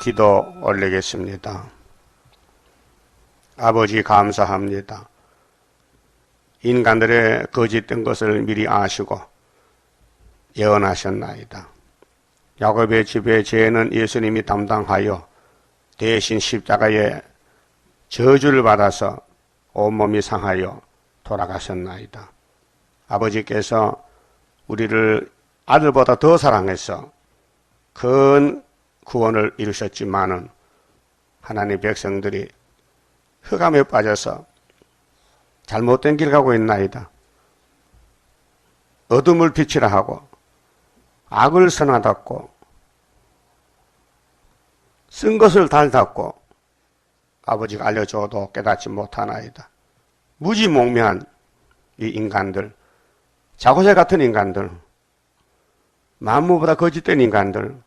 기도 올리겠습니다. 아버지 감사합니다. 인간들의 거짓된 것을 미리 아시고 예언하셨나이다. 야곱의 집의 죄는 예수님이 담당하여 대신 십자가에 저주를 받아서 온몸이 상하여 돌아가셨나이다. 아버지께서 우리를 아들보다 더 사랑해서 큰 구원을 이루셨지만은 하나님 백성들이 흑암에 빠져서 잘못된 길 가고 있나이다. 어둠을 빛이라 하고 악을 선하답고 쓴 것을 달답고 아버지가 알려줘도 깨닫지 못하나이다. 무지몽매한 이 인간들, 자고새 같은 인간들, 만무보다 거짓된 인간들,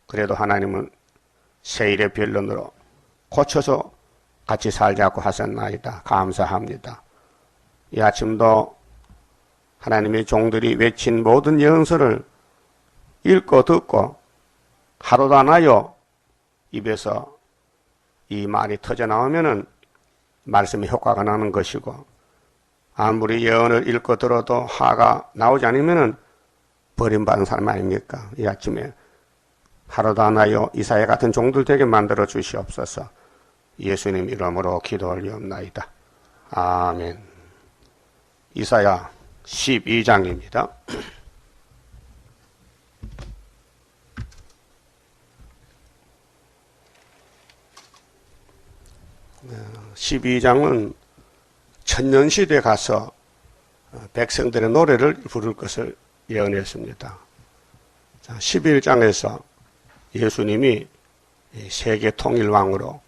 그래도 하나님은 세일의 변론으로 고쳐서 같이 살자고 하셨나이다. 감사합니다. 이 아침도 하나님의 종들이 외친 모든 예언서를 읽고 듣고 하루도 안 하여 입에서 이 말이 터져나오면은 말씀의 효과가 나는 것이고, 아무리 예언을 읽고 들어도 화가 나오지 않으면은 버림받은 사람 아닙니까? 이 아침에 하루도 안 하여 이사야 같은 종들 되게 만들어 주시옵소서. 예수님 이름으로 기도 올리옵나이다. 아멘. 이사야 12장입니다. 12장은 천년시대에 가서 백성들의 노래를 부를 것을 예언했습니다. 11장에서 예수님이 세계 통일왕으로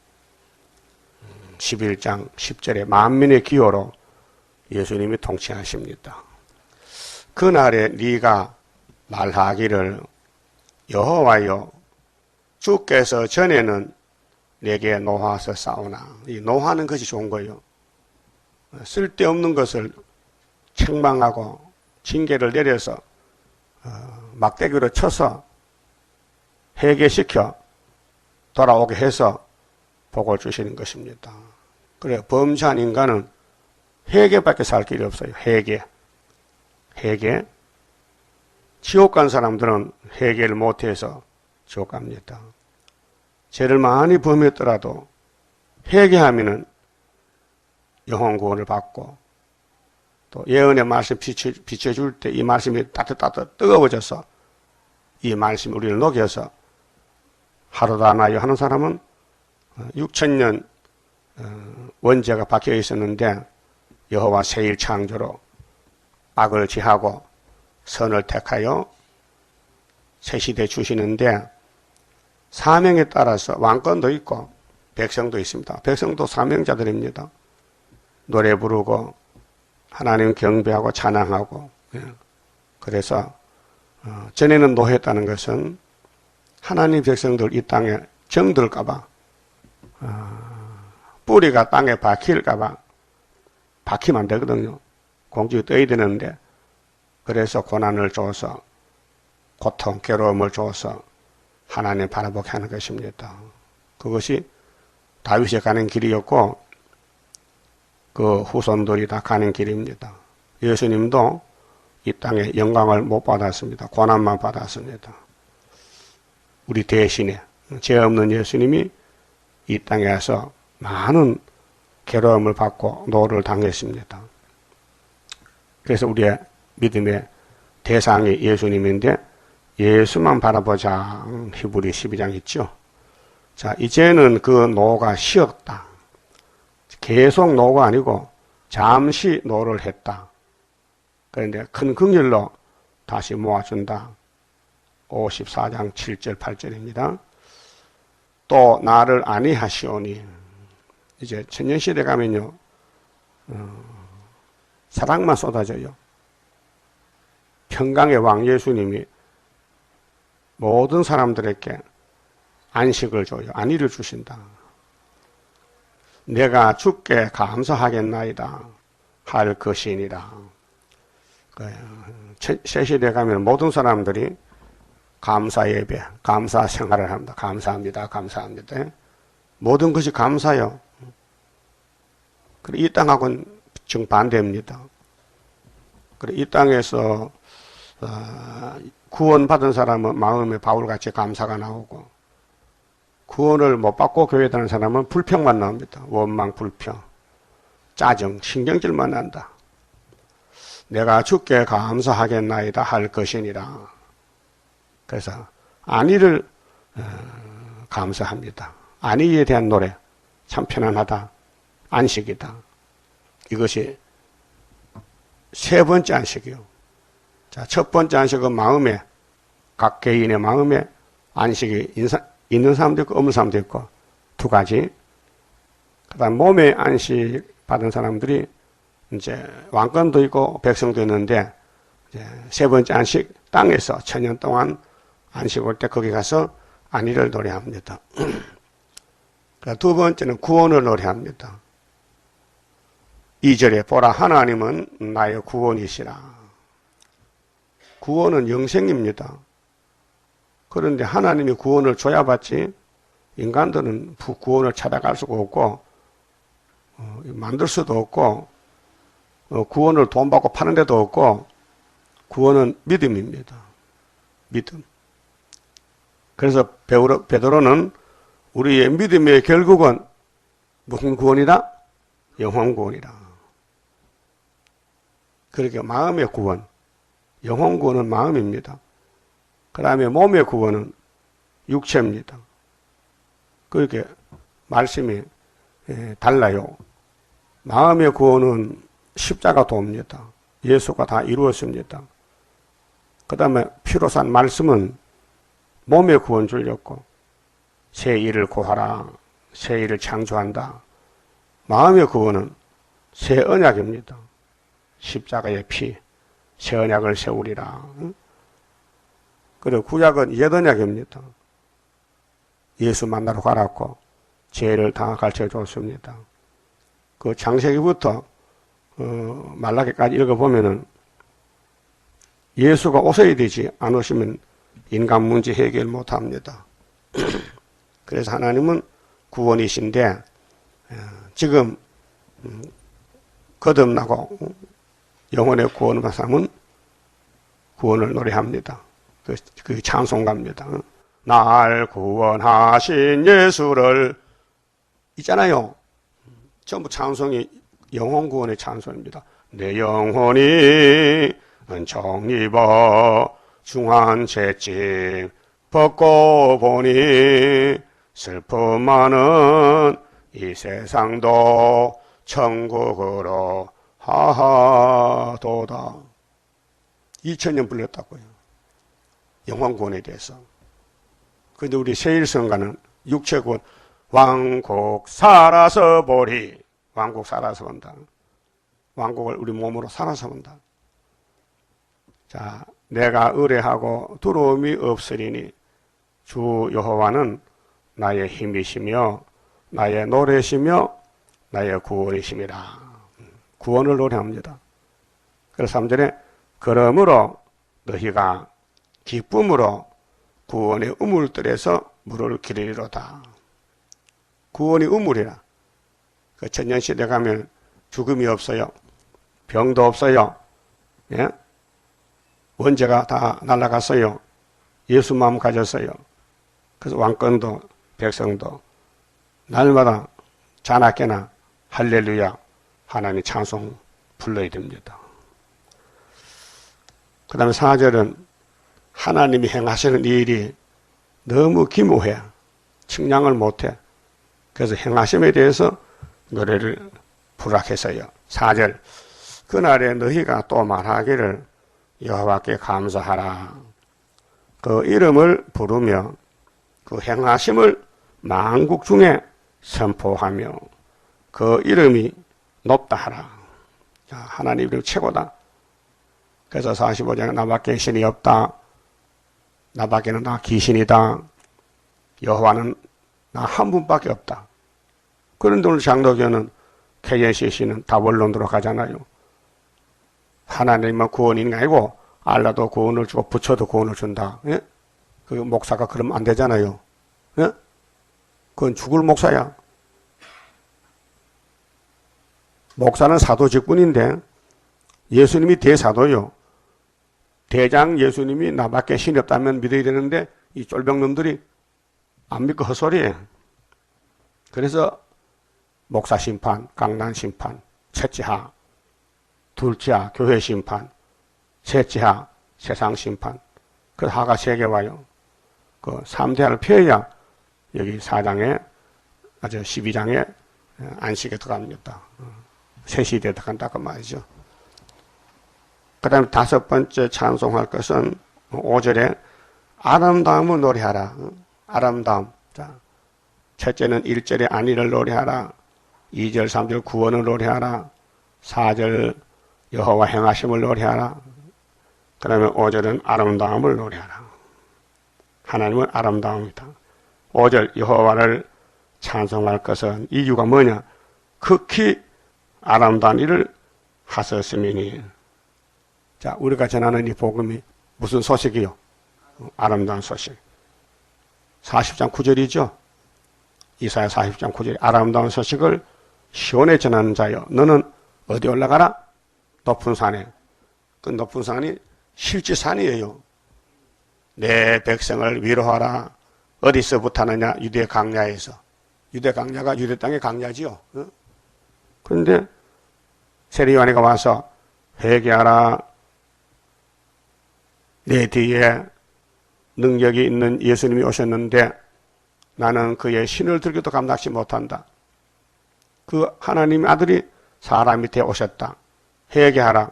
11장 10절에 만민의 기호로 예수님이 통치하십니다. 그날에 네가 말하기를 여호와여 주께서 전에는 내게 노하서 싸우나. 이 노하는 것이 좋은 거예요. 쓸데없는 것을 책망하고 징계를 내려서 막대기로 쳐서 회개시켜 돌아오게 해서 복을 주시는 것입니다. 그래, 범죄한 인간은 회개밖에 살 길이 없어요. 회개. 지옥 간 사람들은 회개를 못해서 지옥 갑니다. 죄를 많이 범했더라도 회개하면은 영혼 구원을 받고, 또 예언의 말씀 비춰줄 때 이 말씀이 따뜻 뜨거워져서 이 말씀이 우리를 녹여서 하루도 안 하여 하는 사람은 6,000년 원죄가 박혀 있었는데 여호와 세일 창조로 악을 지하고 선을 택하여 새 시대 주시는데, 사명에 따라서 왕권도 있고 백성도 있습니다. 백성도 사명자들입니다. 노래 부르고 하나님 경배하고 찬양하고. 그래서 전에는 노했다는 것은 하나님 백성들 이 땅에 정들까 봐, 뿌리가 땅에 박힐까 봐 박히면 안 되거든요. 공중에 떠야 되는데, 그래서 고난을 줘서 고통, 괴로움을 줘서 하나님 바라보게 하는 것입니다. 그것이 다윗이 가는 길이었고 그 후손들이 다 가는 길입니다. 예수님도 이 땅에 영광을 못 받았습니다. 고난만 받았습니다. 우리 대신에 죄 없는 예수님이 이 땅에 와서 많은 괴로움을 받고 노를 당했습니다. 그래서 우리의 믿음의 대상이 예수님인데 예수만 바라보자. 히브리 12장 있죠. 자, 이제는 그 노가 쉬었다. 계속 노가 아니고 잠시 노를 했다. 그런데 큰 긍휼로 다시 모아준다. 54장 7절 8절입니다. 또 나를 아니하시오니. 이제 천년시대 가면요, 사랑만 쏟아져요. 평강의 왕 예수님이 모든 사람들에게 안식을 줘요. 안위를 주신다. 내가 주께 감사하겠나이다 할 것이니라. 새 시대에 가면 모든 사람들이 감사 예배, 감사 생활을 합니다. 감사합니다. 감사합니다. 모든 것이 감사요. 이 땅하고는 정반대입니다. 이 땅에서 구원받은 사람은 마음에 바울같이 감사가 나오고, 구원을 못 받고 교회 다니는 사람은 불평만 나옵니다. 원망, 불평, 짜증, 신경질만 난다. 내가 주께 감사하겠나이다 할 것이니라. 그래서 안위를 감사합니다. 안위에 대한 노래, 참 편안하다, 안식이다. 이것이 세 번째 안식이요. 자, 첫 번째 안식은 마음에, 각 개인의 마음에 안식이 있는 사람도 있고 없는 사람도 있고 두 가지. 그 다음 몸에 안식 받은 사람들이 이제 왕권도 있고 백성도 있는데, 이제 세 번째 안식, 땅에서 천년 동안 안식 올 때 거기 가서 안위를 노래합니다. 두 번째는 구원을 노래합니다. 2절에 보라 하나님은 나의 구원이시라. 구원은 영생입니다. 그런데 하나님이 구원을 줘야 받지, 인간들은 구원을 찾아갈 수가 없고 만들 수도 없고 구원을 돈 받고 파는 데도 없고, 구원은 믿음입니다. 믿음. 그래서 베드로는 우리의 믿음의 결국은 무슨 구원이다? 영혼 구원이다. 그렇게 마음의 구원, 영혼 구원은 마음입니다. 그 다음에 몸의 구원은 육체입니다. 그렇게 말씀이 달라요. 마음의 구원은 십자가 도입니다. 예수가 다 이루었습니다. 그 다음에 피로 산 말씀은 몸의 구원 주려고 새 일을 구하라, 새 일을 창조한다. 마음의 구원은 새 언약입니다. 십자가의 피, 새 언약을 세우리라. 그리고 구약은 옛 언약입니다. 예수 만나러 가라고 죄를 다 가르쳐 줬습니다. 그 창세기부터 말라기까지 읽어보면은 예수가 오셔야 되지, 안 오시면 인간 문제 해결 못 합니다. 그래서 하나님은 구원이신데, 지금 거듭나고 영혼의 구원을 받은 사람은 구원을 노래합니다. 그 찬송가입니다. 날 구원하신 예수를, 있잖아요. 전부 찬송이 영혼 구원의 찬송입니다. 내 영혼이 은총 입어 중한 채찍 벗고 보니 슬픔 많은 이 세상도 천국으로 하하도다. 2000년 불렸다고요. 영혼 구원에 대해서. 그런데 우리 세일성가는 육체구원, 왕국 살아서 보리. 왕국 살아서 본다. 왕국을 우리 몸으로 살아서 본다. 자, 내가 의뢰하고 두려움이 없으리니 주 여호와는 나의 힘이시며 나의 노래시며 나의 구원이심이라. 구원을 노래합니다. 그래서 3절에 그러므로 너희가 기쁨으로 구원의 우물들에서 물을 기르리로다. 구원이 우물이라. 그 천년시대 가면 죽음이 없어요. 병도 없어요. 예? 원죄가 다 날아갔어요. 예수 마음 가졌어요. 그래서 왕권도 백성도 날마다 자나깨나 할렐루야 하나님 찬송 불러야 됩니다. 그 다음에 4절은 하나님이 행하시는 일이 너무 기묘해. 측량을 못해. 그래서 행하심에 대해서 노래를 부락해서요. 4절 그날에 너희가 또 말하기를 여호와께 감사하라. 그 이름을 부르며 그 행하심을 만국 중에 선포하며 그 이름이 높다 하라. 자, 하나님 이름 최고다. 그래서 45장에 나밖에 신이 없다. 나밖에는 나 귀신이다. 여호와는 나 한 분밖에 없다. 그런데 오늘 장로교는 KNCC는 다원론으로 가잖아요. 하나님은 구원이 아니고 알라도 구원을 주고 부처도 구원을 준다. 예? 그 목사가 그러면 안 되잖아요. 예? 그건 죽을 목사야. 목사는 사도 직분인데 예수님이 대사도요. 대장 예수님이 나밖에 신이 없다면 믿어야 되는데 이 쫄병놈들이 안 믿고 헛소리해. 그래서 목사 심판, 강단 심판, 첫째하, 둘째하, 교회 심판, 셋째하, 세상 심판. 그 하가 3개 와요. 그 3대를 펴야 여기 4장에, 12장에 안식에 들어갑니다. 새 시대에 들어간다 그 말이죠. 그 다음에 5번째 찬송할 것은 5절에 아름다움을 노래하라. 아름다움. 자, 첫째는 1절에 안위를 노래하라. 2절, 3절 구원을 노래하라. 4절 여호와 행하심을 노래하라. 그 다음에 5절은 아름다움을 노래하라. 하나님은 아름다움이다. 5절 여호와를 찬송할 것은 이유가 뭐냐? 극히 아름다운 일을 하셨음이니. 자, 우리가 전하는 이 복음이 무슨 소식이요? 아름다운 소식. 40장 9절이죠. 이사야 40장 9절. 아름다운 소식을 시온에 전하는 자여. 너는 어디 올라가라? 높은 산에. 그 높은 산이 실제 산이에요. 내 백성을 위로하라. 어디서부터 하느냐? 유대 강야에서. 유대 강야가 유대 땅의 강야지요. 그런데 세례요한이가 와서 회개하라. 내 뒤에 능력이 있는 예수님이 오셨는데 나는 그의 신을 들기도 감당하지 못한다. 그 하나님의 아들이 사람 밑에 오셨다. 회개하라.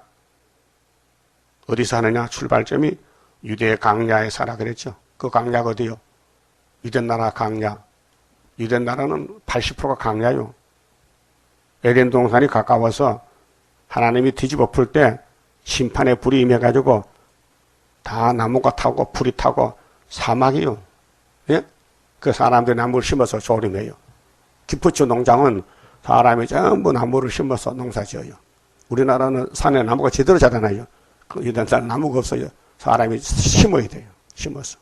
어디서 하느냐? 출발점이 유대 강야에 살아 그랬죠. 그 강야가 어디요? 유대 나라 강야. 유대 나라는 80%가 강야요. 에덴 동산이 가까워서 하나님이 뒤집어 풀 때 심판의 불이 임해가지고 다 나무가 타고 풀이 타고 사막이요. 예? 그 사람들이 나무를 심어서 조림해요. 기프츠 농장은 사람이 전부 나무를 심어서 농사 지어요. 우리나라는 산에 나무가 제대로 자라나요. 그 유대 나라는 나무가 없어요. 사람이 심어야 돼요. 심어서.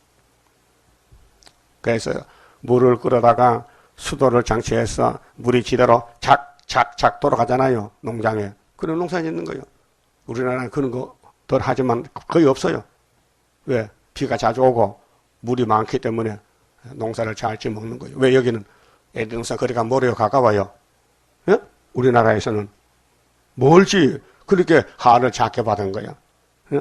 그래서 물을 끌어다가 수도를 장치해서 물이 지대로 착착착 돌아가잖아요. 농장에. 그런 농사 짓는 거예요. 우리나라는 그런 거 덜 하지만 거의 없어요. 왜? 비가 자주 오고 물이 많기 때문에 농사를 잘 지어먹는 거예요. 왜 여기는 에덴동산 거리가 멀어요? 가까워요? 예? 우리나라에서는 멀지. 그렇게 하를 작게 받은 거야. 예?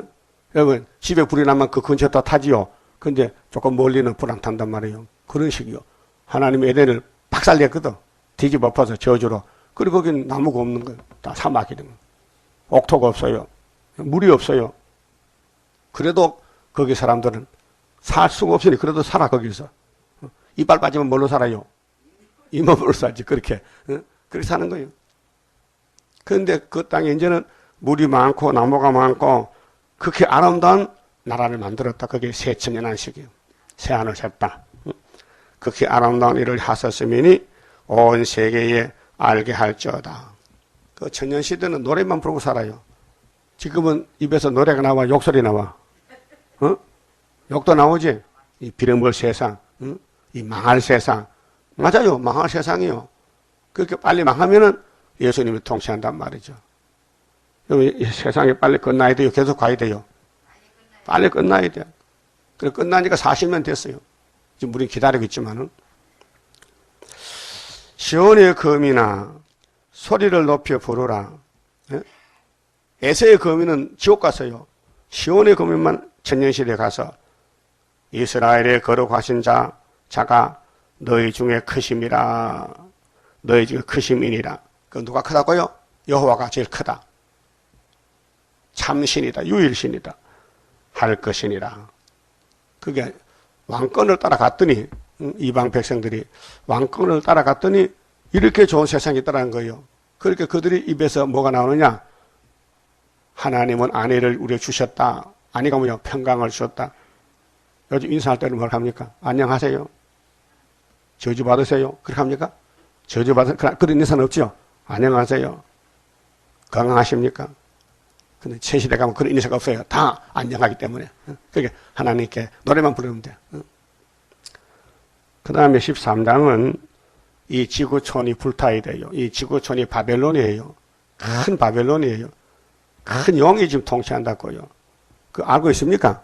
여러분 집에 불이 나면 그 근처에 다 타지요. 근데 조금 멀리는 불 안 탄단 말이에요. 그런 식이요. 하나님이 에덴을 박살냈거든. 뒤집어 엎어서 저주로. 그리고 거기는 나무가 없는 거예요. 다 사막이든. 옥토가 없어요. 물이 없어요. 그래도 거기 사람들은 살 수가 없으니 그래도 살아 거기서. 이빨 빠지면 뭘로 살아요? 이 몸으로 살지. 그렇게. 그렇게 사는 거예요. 그런데 그 땅에 이제는 물이 많고 나무가 많고 그렇게 아름다운 나라를 만들었다. 그게 새천년 안식이에요. 새하늘 새땅. 그렇게 아름다운 일을 하셨으니 온 세계에 알게 할지어다. 그 천년시대는 노래만 부르고 살아요. 지금은 입에서 노래가 나와 욕설이 나와. 욕도 나오지. 이 비려먹을 세상, 이 망할 세상. 맞아요. 망할 세상이요. 그렇게 빨리 망하면은 예수님이 통치한단 말이죠. 이 세상이 빨리 끝나야 돼요. 계속 가야 돼요. 빨리 끝나야 돼요. 그래 끝나니까 40년 됐어요. 지금 우리 기다리고 있지만은. 시온의 거민아 소리를 높여 부르라. 에서의 거민은 지옥 갔어요. 시온의 거민만 천년시대에 가서 이스라엘의 거룩하신 자가 너희 중에 크심이라. 너희 중에 크심이니라. 그 누가 크다고요? 여호와가 제일 크다. 참신이다. 유일신이다. 할 것이니라. 그게 왕권을 따라갔더니 이방 백성들이 왕권을 따라갔더니 이렇게 좋은 세상이 있다는 거예요. 그렇게 그들이 입에서 뭐가 나오느냐? 하나님은 아내를 우리에게 주셨다. 아내가 뭐냐? 평강을 주셨다. 요즘 인사할 때는 뭘 합니까? 안녕하세요. 저주 받으세요. 그렇게 합니까? 저주 받으세요. 그런 인사는 없죠. 안녕하세요. 건강하십니까? 근데 새 시대 가면 그런 인사가 없어요. 다 안녕하기 때문에. 그게 하나님께 노래만 부르면 돼요. 그 다음에 13장은 이 지구촌이 불타야 돼요. 이 지구촌이 바벨론이에요. 큰 바벨론이에요. 큰 용이 지금 통치한다고요. 그 알고 있습니까?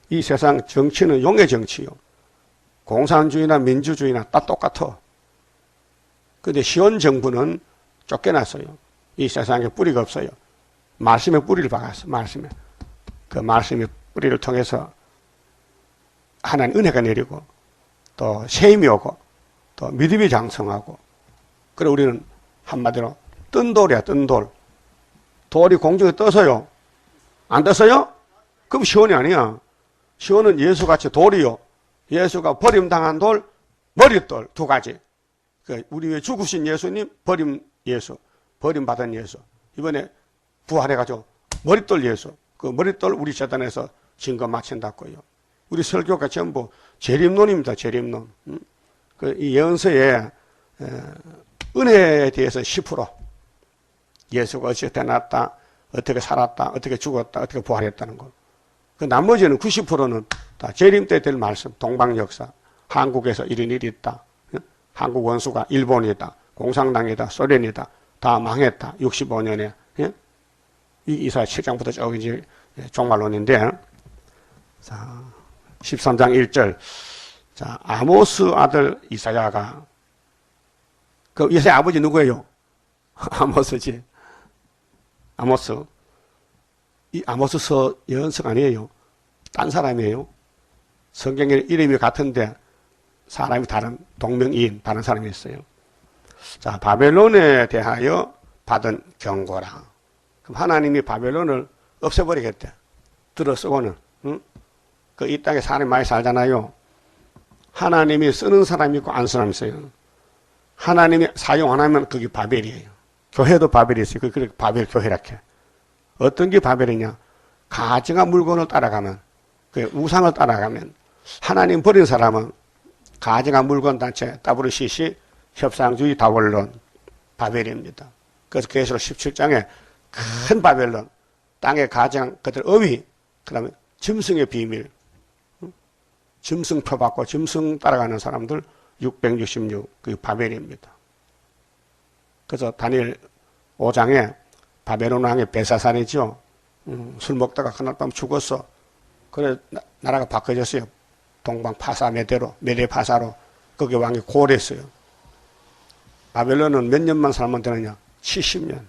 이 세상 정치는 용의 정치요. 공산주의나 민주주의나 다 똑같아. 근데 시온 정부는 쫓겨났어요. 이 세상에 뿌리가 없어요. 말씀에 뿌리를 박았어. 말씀에. 그 말씀의 뿌리를 통해서 하나님 은혜가 내리고 또 셈이 오고 또 믿음이 장성하고 그래 우리는 한마디로 뜬 돌이야. 뜬 돌. 돌이 공중에 떠서요. 안 떠서요? 그럼 시온이 아니야. 시온은 예수같이 돌이요. 예수가 버림당한 돌, 머릿돌 두 가지. 우리 왜 죽으신 예수님, 버림 예수, 버림받은 예수. 이번에 부활해가지고 머릿돌 예수. 그 머릿돌 우리 재단에서 증거 마친다고요. 우리 설교가 전부 재림론입니다. 재림론. 이 예언서에 은혜에 대해서 10%. 예수가 어떻게 태어났다, 어떻게 살았다, 어떻게 죽었다, 어떻게 부활했다는 거. 그 나머지는 90%는 다 재림 때 될 말씀, 동방 역사. 한국에서 이런 일이 있다. 한국 원수가 일본이다, 공산당이다, 소련이다, 다 망했다. 65년에. 이 이사야 7장부터 쭉 이제 종말론인데, 자, 13장 1절. 자, 아모스 아들 이사야가, 그 이사야 아버지 누구예요? 아모스지. 아모스. 이 아모스서 예언서가 아니에요. 딴 사람이에요. 성경에 이름이 같은데 사람이 다른 동명이인 다른 사람이 있어요. 자, 바벨론에 대하여 받은 경고라. 그럼 하나님이 바벨론을 없애버리겠대. 들어쓰고는. 응? 그 이 땅에 사람이 많이 살잖아요. 하나님이 쓰는 사람이 있고 안 쓰는 사람이 있어요. 하나님이 사용 안 하면 그게 바벨이에요. 교회도 바벨이 있어요. 그래 바벨 교회라게. 어떤 게 바벨이냐? 가증한 물건을 따라가면, 그 우상을 따라가면, 하나님 버린 사람은 가증한 물건 단체 WCC 협상주의 다원론 바벨입니다. 그래서 계시록 17장에 큰 바벨론, 땅의 가장 그들 어휘, 그 다음에 짐승의 비밀, 짐승 표받고 짐승 따라가는 사람들 666, 그 바벨입니다. 그래서 다니엘 5장에 바벨론 왕의 벨사살이죠. 술 먹다가 그날 밤 죽었어. 그래 나라가 바꿔졌어요. 동방 파사 메대로, 메대 파사로. 거기 왕이 고랬어요. 바벨론은 몇 년만 살면 되느냐? 70년.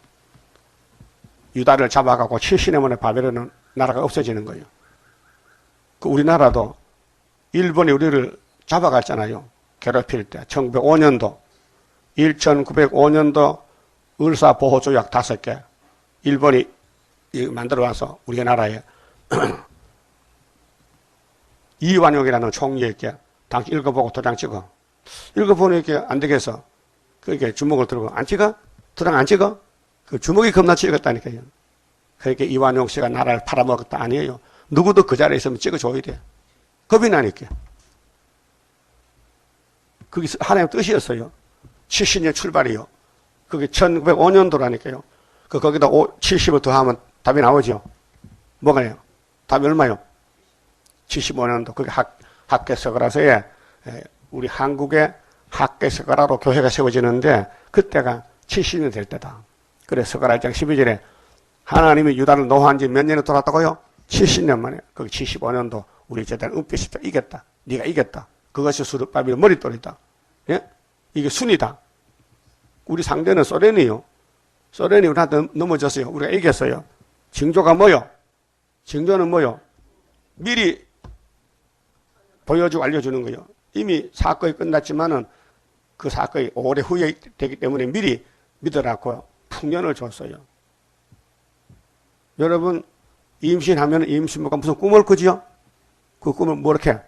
유다를 잡아가고 70년 만에 바벨론은 나라가 없어지는 거예요. 그 우리나라도 일본이 우리를 잡아갔잖아요. 괴롭힐 때. 1905년도. 1905년도 을사보호조약 5개. 일본이 만들어 와서 우리나라에 이완용이라는 총리에게 당신 읽어보고 도장 찍어. 읽어보니까 안 되겠어. 그렇게 주먹을 들고 안 찍어? 도장 안 찍어? 그 주먹이 겁나 찍었다니까요. 그렇게 이완용 씨가 나라를 팔아먹었다 아니에요. 누구도 그 자리에 있으면 찍어줘야 돼. 겁이 나니까. 그게 하나님의 뜻이었어요. 70년 출발이요. 그게 1905년도라니까요. 거기다 70을 더하면 답이 나오죠. 뭐가요? 답이 얼마요? 75년도. 그게 학계서가라서에 우리 한국의 학계서가라로 교회가 세워지는데 그때가 70년 될 때다. 그래서 서가라 1장 12절에 하나님이 유다를 노한 지 몇 년에 돌았다고요? 70년 만에. 거기 75년도 우리 제대로 은빛이 이겼다. 네가 이겼다. 그것이 수르바벨 머릿돌이다. 예? 이게 순이다. 우리 상대는 소련이요. 소련이 우리한테 넘어졌어요. 우리가 이겼어요. 징조가 뭐요? 징조는 뭐요? 미리 보여주고 알려주는 거예요. 이미 사건이 끝났지만은 그 사건이 오래 후에 되기 때문에 미리 믿어라고 풍년을 줬어요. 여러분, 임신하면 임신부가 무슨 꿈을 꾸지요? 그 꿈을 뭐 이렇게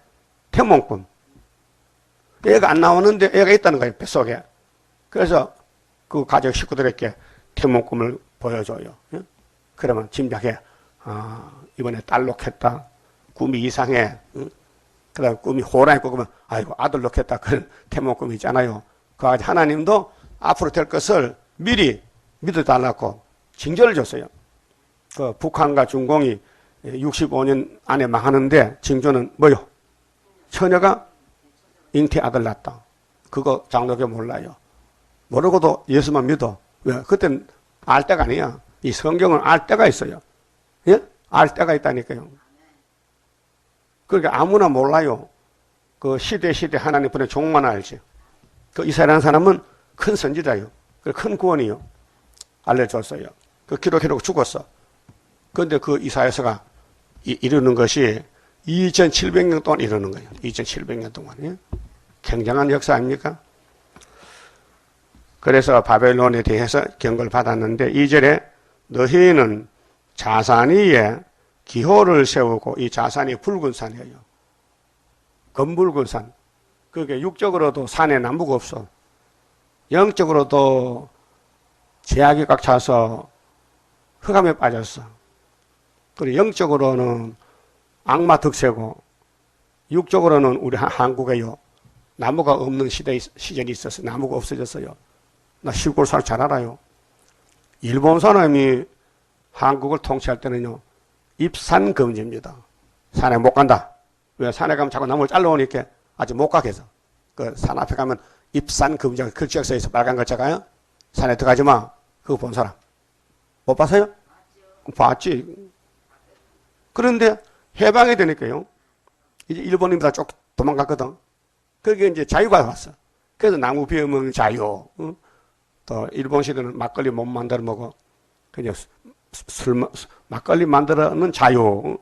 태몽꿈. 애가 안 나오는데 애가 있다는 거예요, 뱃속에. 그래서 그 가족 식구들에게 태몽꿈을 보여줘요. 그러면 짐작해. 이번에 딸 놓겠다. 꿈이 이상해. 그 다음에 꿈이 호랑이 꾸면, 아이고, 아들 놓겠다. 그런 태몽꿈이 있잖아요. 그 하나님도 앞으로 될 것을 미리 믿어달라고 징조를 줬어요. 그 북한과 중공이 65년 안에 망하는데 징조는 뭐요? 처녀가 잉태 아들 낳았다. 그거 장로교 몰라요. 모르고도 예수만 믿어. 왜? 그땐 알 때가 아니야. 이 성경은 알 때가 있어요. 예? 알 때가 있다니까요. 그러니까 아무나 몰라요. 그 시대 하나님 보낸 종만 알지. 그 이스라엘 사람은 큰 선지자요. 큰 구원이요. 알려줬어요. 그 기록해놓고 죽었어. 그런데 그 이사야서가 이루는 것이 2700년 동안 이루는 거예요. 2700년 동안. 예? 굉장한 역사 아닙니까? 그래서 바벨론에 대해서 경고를 받았는데 2절에 너희는 자산 위에 기호를 세우고, 이 자산이 붉은 산이에요. 검붉은 산. 그게 육적으로도 산에 나무가 없어. 영적으로도 제약이 꽉 차서 흑암에 빠졌어. 그리고 영적으로는 악마 득세고, 육적으로는 우리 한국에요, 나무가 없는 시절이 있었어요. 나무가 없어졌어요. 나 시골 살 잘 알아요. 일본 사람이 한국을 통치할 때는요, 입산 금지입니다. 산에 못 간다. 왜? 산에 가면 자꾸 나무를 잘라오니까 아직 못 가게 해서. 그 산 앞에 가면 입산 금지가 글자가 써있어. 빨간 글자가요. 산에 들어가지 마. 그거 본 사람. 못 봤어요? 봤지. 그런데 해방이 되니까요, 이제 일본인이 다 쭉 도망갔거든. 그게 이제 자유가 왔어. 그래서 나무 비우면 자유. 응? 또 일본 시대는 막걸리 못 만들어 먹어. 그냥 막걸리 만들어는 자유.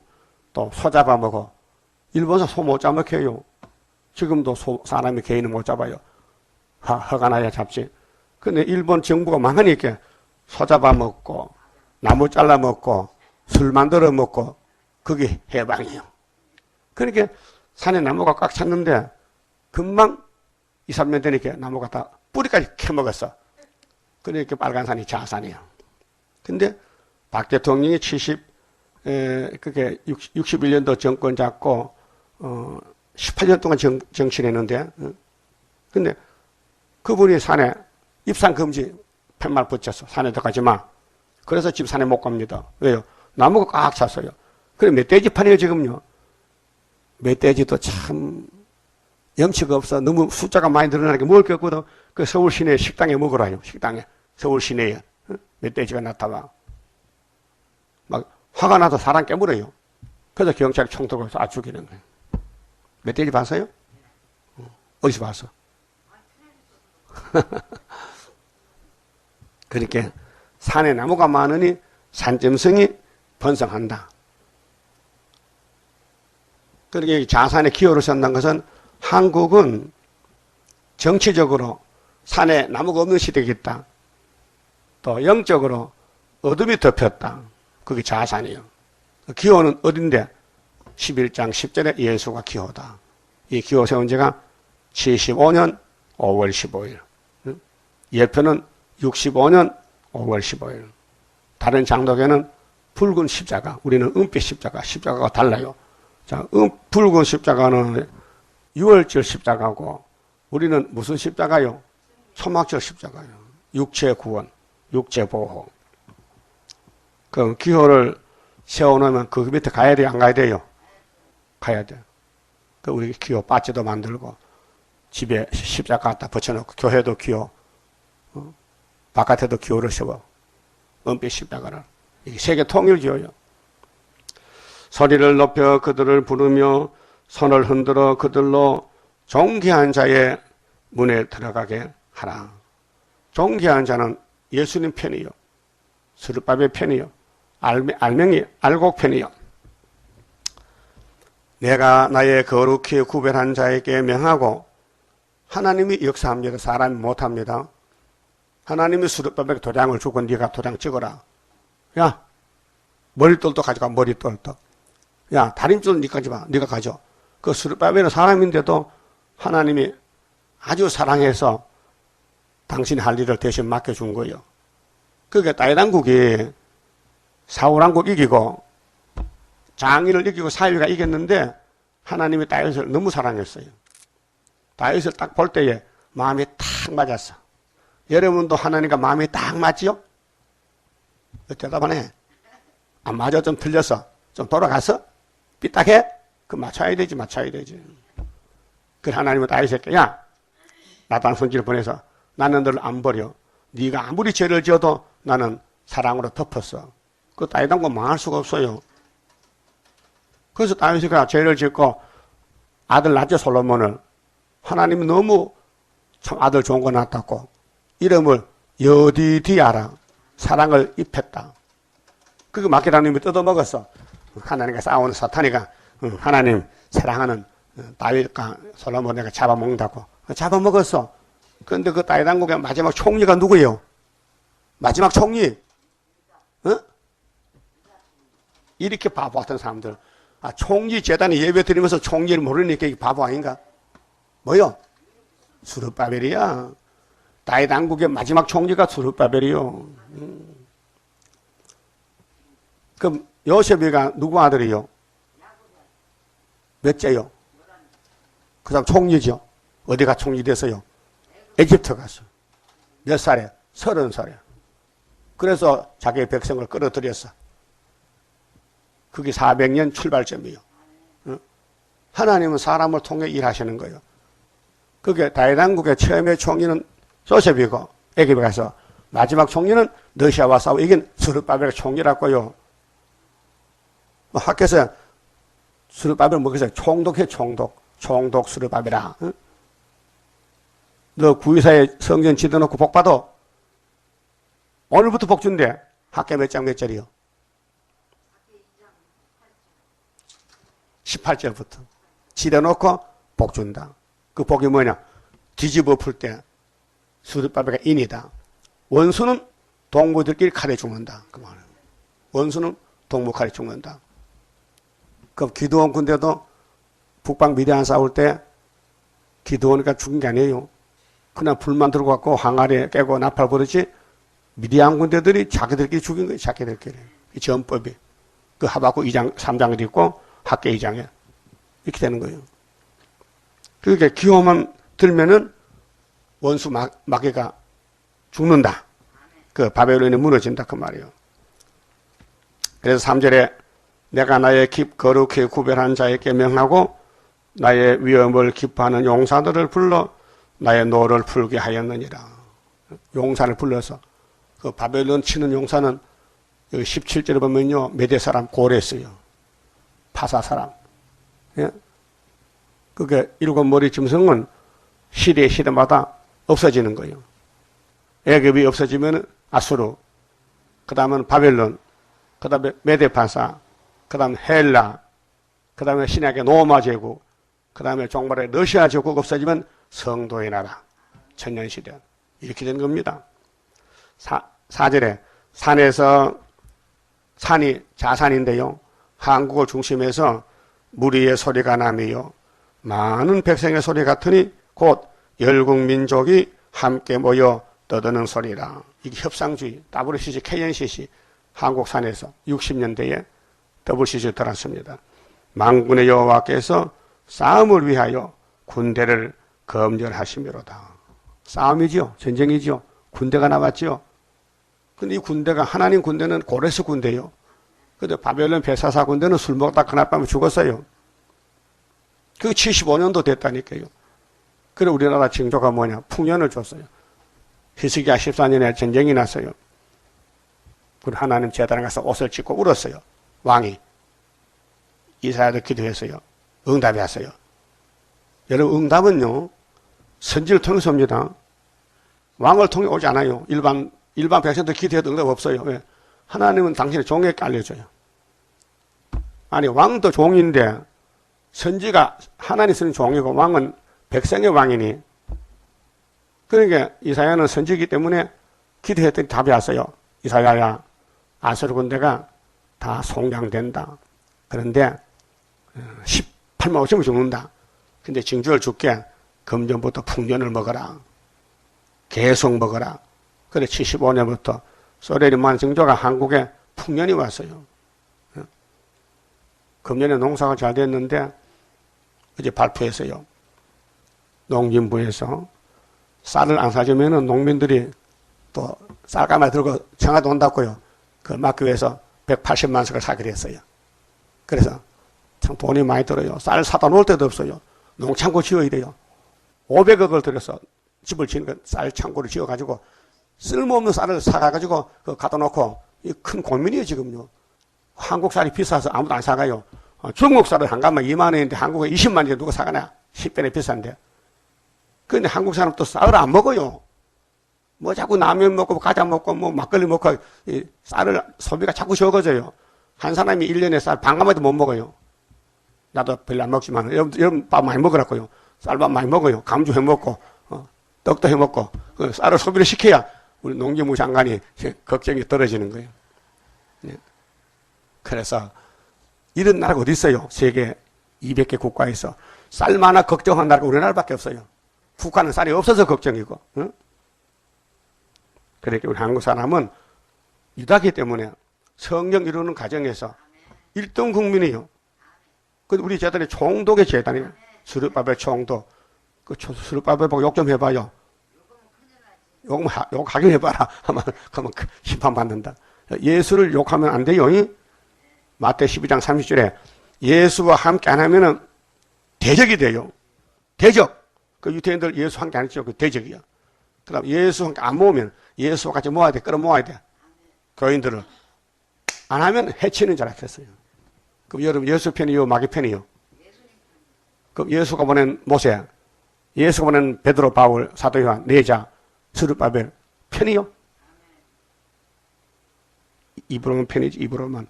또 소 잡아 먹어. 일본서 소 못 잡아먹혀요. 지금도 사람이 개인은 못 잡아요. 화가 나야 잡지. 근데 일본 정부가 망하니까 소 잡아 먹고, 나무 잘라 먹고, 술 만들어 먹고, 그게 해방이에요. 그러니까 산에 나무가 꽉 찼는데 금방 2, 3년 되니까 나무가 다 뿌리까지 캐먹었어. 그러니까 빨간 산이 자산이에요. 근데 박 대통령이 그게 61년도 정권 잡고 18년 동안 정치했는데, 근데 그분이 산에 입산 금지 팻말 붙였어. 산에 들어가지 마. 그래서 지금 산에 못 갑니다. 왜요? 나무가 꽉 찼어요. 그래 멧돼지 판이에요 지금요. 멧돼지도 참 염치가 없어. 너무 숫자가 많이 늘어나니까 먹을 게 없거든. 그 서울 시내 식당에 먹으라요. 식당에. 서울 시내에 멧돼지가 나타나. 막 화가 나서 사람 깨물어요. 그래서 경찰이 총 들고 쏴 죽이는 거예요. 멧돼지 봤어요? 어디서 봤어? 그렇게 산에 나무가 많으니 산점성이 번성한다. 그렇게 자산의 기호를 세운다는 것은 한국은 정치적으로 산에 나무가 없는 시대겠다. 또 영적으로 어둠이 덮였다. 그게 자산이에요. 기호는 어딘데? 11장 10절에 예수가 기호다. 이 기호 세운 지가 75년 5월 15일. 예표는 65년 5월 15일. 다른 장로교는 붉은 십자가, 우리는 은빛 십자가, 십자가가 달라요. 자, 붉은 십자가는 6월절 십자가고, 우리는 무슨 십자가요? 초막절 십자가요. 육체 구원, 육체 보호. 그 기호를 세워놓으면 그 밑에 가야 돼요? 안 가야 돼요? 가야 돼요. 그 우리 기호 바지도 만들고, 집에 십자가 갖다 붙여놓고, 교회도 기호, 바깥에도 기호를 세워. 은빛 십자가를. 이게 세계 통일 기호요. 소리를 높여 그들을 부르며 손을 흔들어 그들로 존귀한 자의 문에 들어가게 하라. 존귀한 자는 예수님 편이요. 스룹바벨 편이요. 알맹이, 알곡 편이요. 내가 나의 거룩히 구별한 자에게 명하고, 하나님이 역사합니다. 사람이 못합니다. 하나님이 스룹바벨 도장을 주고 네가 도장 찍어라. 야, 머리돌도 가져가, 머리돌도. 야, 다림줄은 네가 가져봐. 네가 가져. 그 스룹바벨은 사람인데도 하나님이 아주 사랑해서 당신이 할 일을 대신 맡겨준 거예요. 그게 다윗왕국이 사울왕국 이기고 장인을 이기고 사위가 이겼는데 하나님이 다윗을 너무 사랑했어요. 다윗을 딱 볼 때에 마음이 딱 맞았어. 여러분도 하나님과 마음이 딱 맞지요? 대답 안 해. 안 맞아, 좀 틀렸어. 좀 돌아가서? 삐딱해? 그 맞춰야 되지. 그 하나님은 다윗에게, 야, 나단 손지를 보내서 나는 너를 안 버려. 네가 아무리 죄를 지어도 나는 사랑으로 덮었어. 그 다윗왕국 망할 수가 없어요. 그래서 다윗이 죄를 짓고 아들 낳죠, 솔로몬을. 하나님이 너무 참 아들 좋은 거 낳았다고 이름을 여디디아라, 사랑을 입혔다. 그거 마케다님이 뜯어먹었어. 하나님과 싸우는 사탄이가 하나님 사랑하는 다윗과 솔로몬 내가 잡아먹는다고 잡아먹었어. 그런데 그 다윗 왕국의 마지막 총리가 누구예요? 마지막 총리, 이렇게 바보 같은 사람들. 총리 재단에 예배 드리면서 총리를 모르니까 이게 바보 아닌가? 뭐요? 수르바벨이야. 다윗 왕국의 마지막 총리가 수르바벨이요. 그럼 요셉이가 누구 아들이요? 몇째요? 그 다음 총리죠. 어디가 총리 됐어요? 에집트 갔어. 몇 살에? 30살에. 그래서 자기의 백성을 끌어들였어. 그게 400년 출발점이에요. 하나님은 사람을 통해 일하시는 거예요. 그게 다윗 왕국의 처음의 총리는 조셉이고, 애굽에 가서 마지막 총리는 러시아와 싸워 이긴 스룹바벨 총리라고요. 학교에서 스룹바벨 뭐겠어요? 총독해, 총독 스룹바벨아. 너 구의사에 성전 지어놓고 복 받아. 오늘부터 복 준대. 학교 몇 장 몇 절이요? 18절부터. 지어놓고 복 준다. 그 복이 뭐냐? 뒤집어 풀 때 수르바벨가 인이다. 원수는 동무들끼리 칼에 죽는다. 그 말이에요. 원수는 동무 칼에 죽는다. 그 기드온 군대도 북방 미디안 싸울 때 기드온이가 죽은 게 아니에요. 그냥 불만 들고 갖고 항아리에 깨고 나팔 부르지 미디안 군대들이 자기들끼리 죽인 거예요. 자기들끼리. 이 전법이. 그 하박국 2장, 3장을 읽고 학계 2장에 이렇게 되는 거예요. 그러니까 기호만 들면은 원수 마귀가 죽는다. 그 바벨론이 무너진다. 그 말이에요. 그래서 3절에 내가 나의 거룩히 구별한 자에게 명하고 나의 위엄을 기뻐하는 용사들을 불러 나의 노를 풀게 하였느니라. 용사를 불러서 그 바벨론 치는 용사는 여기 17절에 보면요. 메대 사람 고레스요. 파사 사람. 예? 그게 일곱 머리 짐승은 시대마다 없어지는 거예요. 애굽이 없어지면 아수르, 그 다음은 바벨론, 그 다음에 메데파사, 그 다음 헬라, 그 다음에 신약의 로마 제국, 그 다음에 종말의 러시아 제국 없어지면 성도의 나라, 천년시대. 이렇게 된 겁니다. 4절에 산에서, 산이 자산인데요. 한국을 중심해서 무리의 소리가 나며 많은 백성의 소리 같으니 곧 열국민족이 함께 모여 떠드는 소리라. 이게 협상주의, WCC, KNCC, 한국산에서 60년대에 WCC 들었습니다. 만군의 여호와께서 싸움을 위하여 군대를 검열하시미로다. 싸움이죠. 전쟁이죠. 군대가 나왔죠. 근데 이 군대가, 하나님 군대는 고레스 군대요. 근데 바벨론 베사사 군대는 술 먹다 그날밤에 죽었어요. 그게 75년도 됐다니까요. 그래 우리나라 징조가 뭐냐? 풍년을 줬어요. 히스기야 14년에 전쟁이 났어요. 그리고 하나님 제단에 가서 옷을 찢고 울었어요. 왕이. 이사야도 기도했어요. 응답이 왔어요. 여러분 응답은요. 선지를 통해서 옵니다. 왕을 통해 오지 않아요. 일반 백성들 기도해도 응답 없어요. 왜? 하나님은 당신의 종에게 알려줘요. 아니 왕도 종인데 선지가 하나님 쓰는 종이고 왕은 백성의 왕이니, 그러니까 이사야는 선지이기 때문에 기도했더니 답이 왔어요. 이사야야, 아수르 군대가 다 송장된다. 그런데 18만 5천명 죽는다. 근데 징조를 줄게. 금전부터 풍년을 먹어라. 계속 먹어라. 그래 75년부터 소련이만 징조가 한국에 풍년이 왔어요. 금년에 농사가 잘 됐는데 어제 발표했어요. 농진부에서 쌀을 안 사주면은 농민들이 또 쌀가마 들고 청와대 온다고요. 그 막교에서 180만 석을 사게 됐어요. 그래서 참 돈이 많이 들어요. 쌀 사다 놓을 데도 없어요. 농창고 지어야 돼요. 500억을 들여서 집을 지은 거 쌀 창고를 지어가지고 쓸모없는 쌀을 사가지고 갖다 놓고 이 큰 고민이에요 지금요. 한국 쌀이 비싸서 아무도 안 사가요. 중국 쌀은 한 가마 2만 원인데 한국에 20만 원인데 누가 사가나? 10배나 비싼데. 그런데 한국 사람 또 쌀을 안 먹어요. 뭐 자꾸 라면 먹고 과자 먹고 뭐 막걸리 먹고 이 쌀을 소비가 자꾸 적어져요. 한 사람이 1년에 쌀 반 가마도 못 먹어요. 나도 별로 안 먹지만 여러분 밥 많이 먹으라고요. 쌀밥 많이 먹어요. 감주 해 먹고 떡도 해 먹고 쌀을 소비를 시켜야 우리 농림부 장관이 걱정이 떨어지는 거예요. 네. 그래서 이런 나라가 어디 있어요? 세계 200개 국가에서 쌀 하나 걱정한 나라가 우리나라밖에 없어요. 북한은 쌀이 없어서 걱정이고. 응? 그렇게 우리 한국 사람은 유다기 때문에 성령 이루는 과정에서 1등 국민이에요. 우리 재단이 총독의 재단이에요. 수르바벨 총독. 그 수르바벨 보고 욕 좀 해봐요. 욕하긴 해봐라. 그러면 심판받는다. 예수를 욕하면 안 돼요. 마태 12장 30절에 예수와 함께 안 하면은 대적이 돼요. 대적. 그 유태인들 예수 함께 안 했죠. 그 대적이야. 그 다음 예수 함께 안 모으면 예수와 같이 모아야 돼. 끌어모아야 돼. 교인들을. 안 하면 해치는 줄 알았어요. 그럼 여러분 예수 편이요? 마귀 편이요? 그럼 예수가 보낸 모세, 예수가 보낸 베드로, 바울, 사도 요한, 네자, 스룹바벨 편이요? 입으로만 편이지. 입으로만.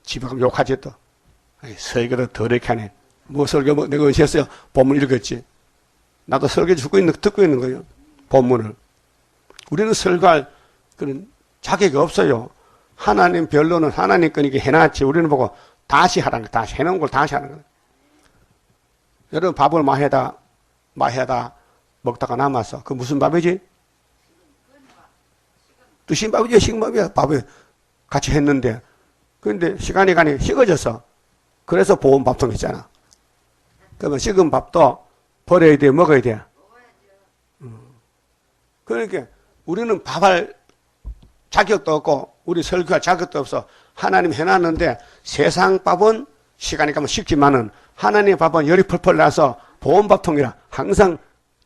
집에 가면 욕하지 또. 설교도 더럽게 하네. 뭐 설교 뭐 내가 어찌 했어요? 본문 읽었지. 나도 설교 듣고 있는 거예요. 본문을. 우리는 설교할 그런 자격이 없어요. 하나님 별로는 하나님 거니까 해놨지. 우리는 보고 다시 하라는 거. 다시 해놓은 걸 다시 하는 거예요. 여러분 밥을 마해다 먹다가 남았어. 그 무슨 밥이지? 드신 밥이죠. 식은 밥이야. 밥을 같이 했는데. 그런데 시간이 가니 식어졌어. 그래서 보온 밥통 있잖아. 그러면 식은 밥도 버려야 돼, 먹어야 돼. 그러니까 우리는 밥할 자격도 없고 우리 설교할 자격도 없어. 하나님 해놨는데 세상 밥은 시간이 가면 식지만은 하나님의 밥은 열이 펄펄 나서 보온 밥통이라 항상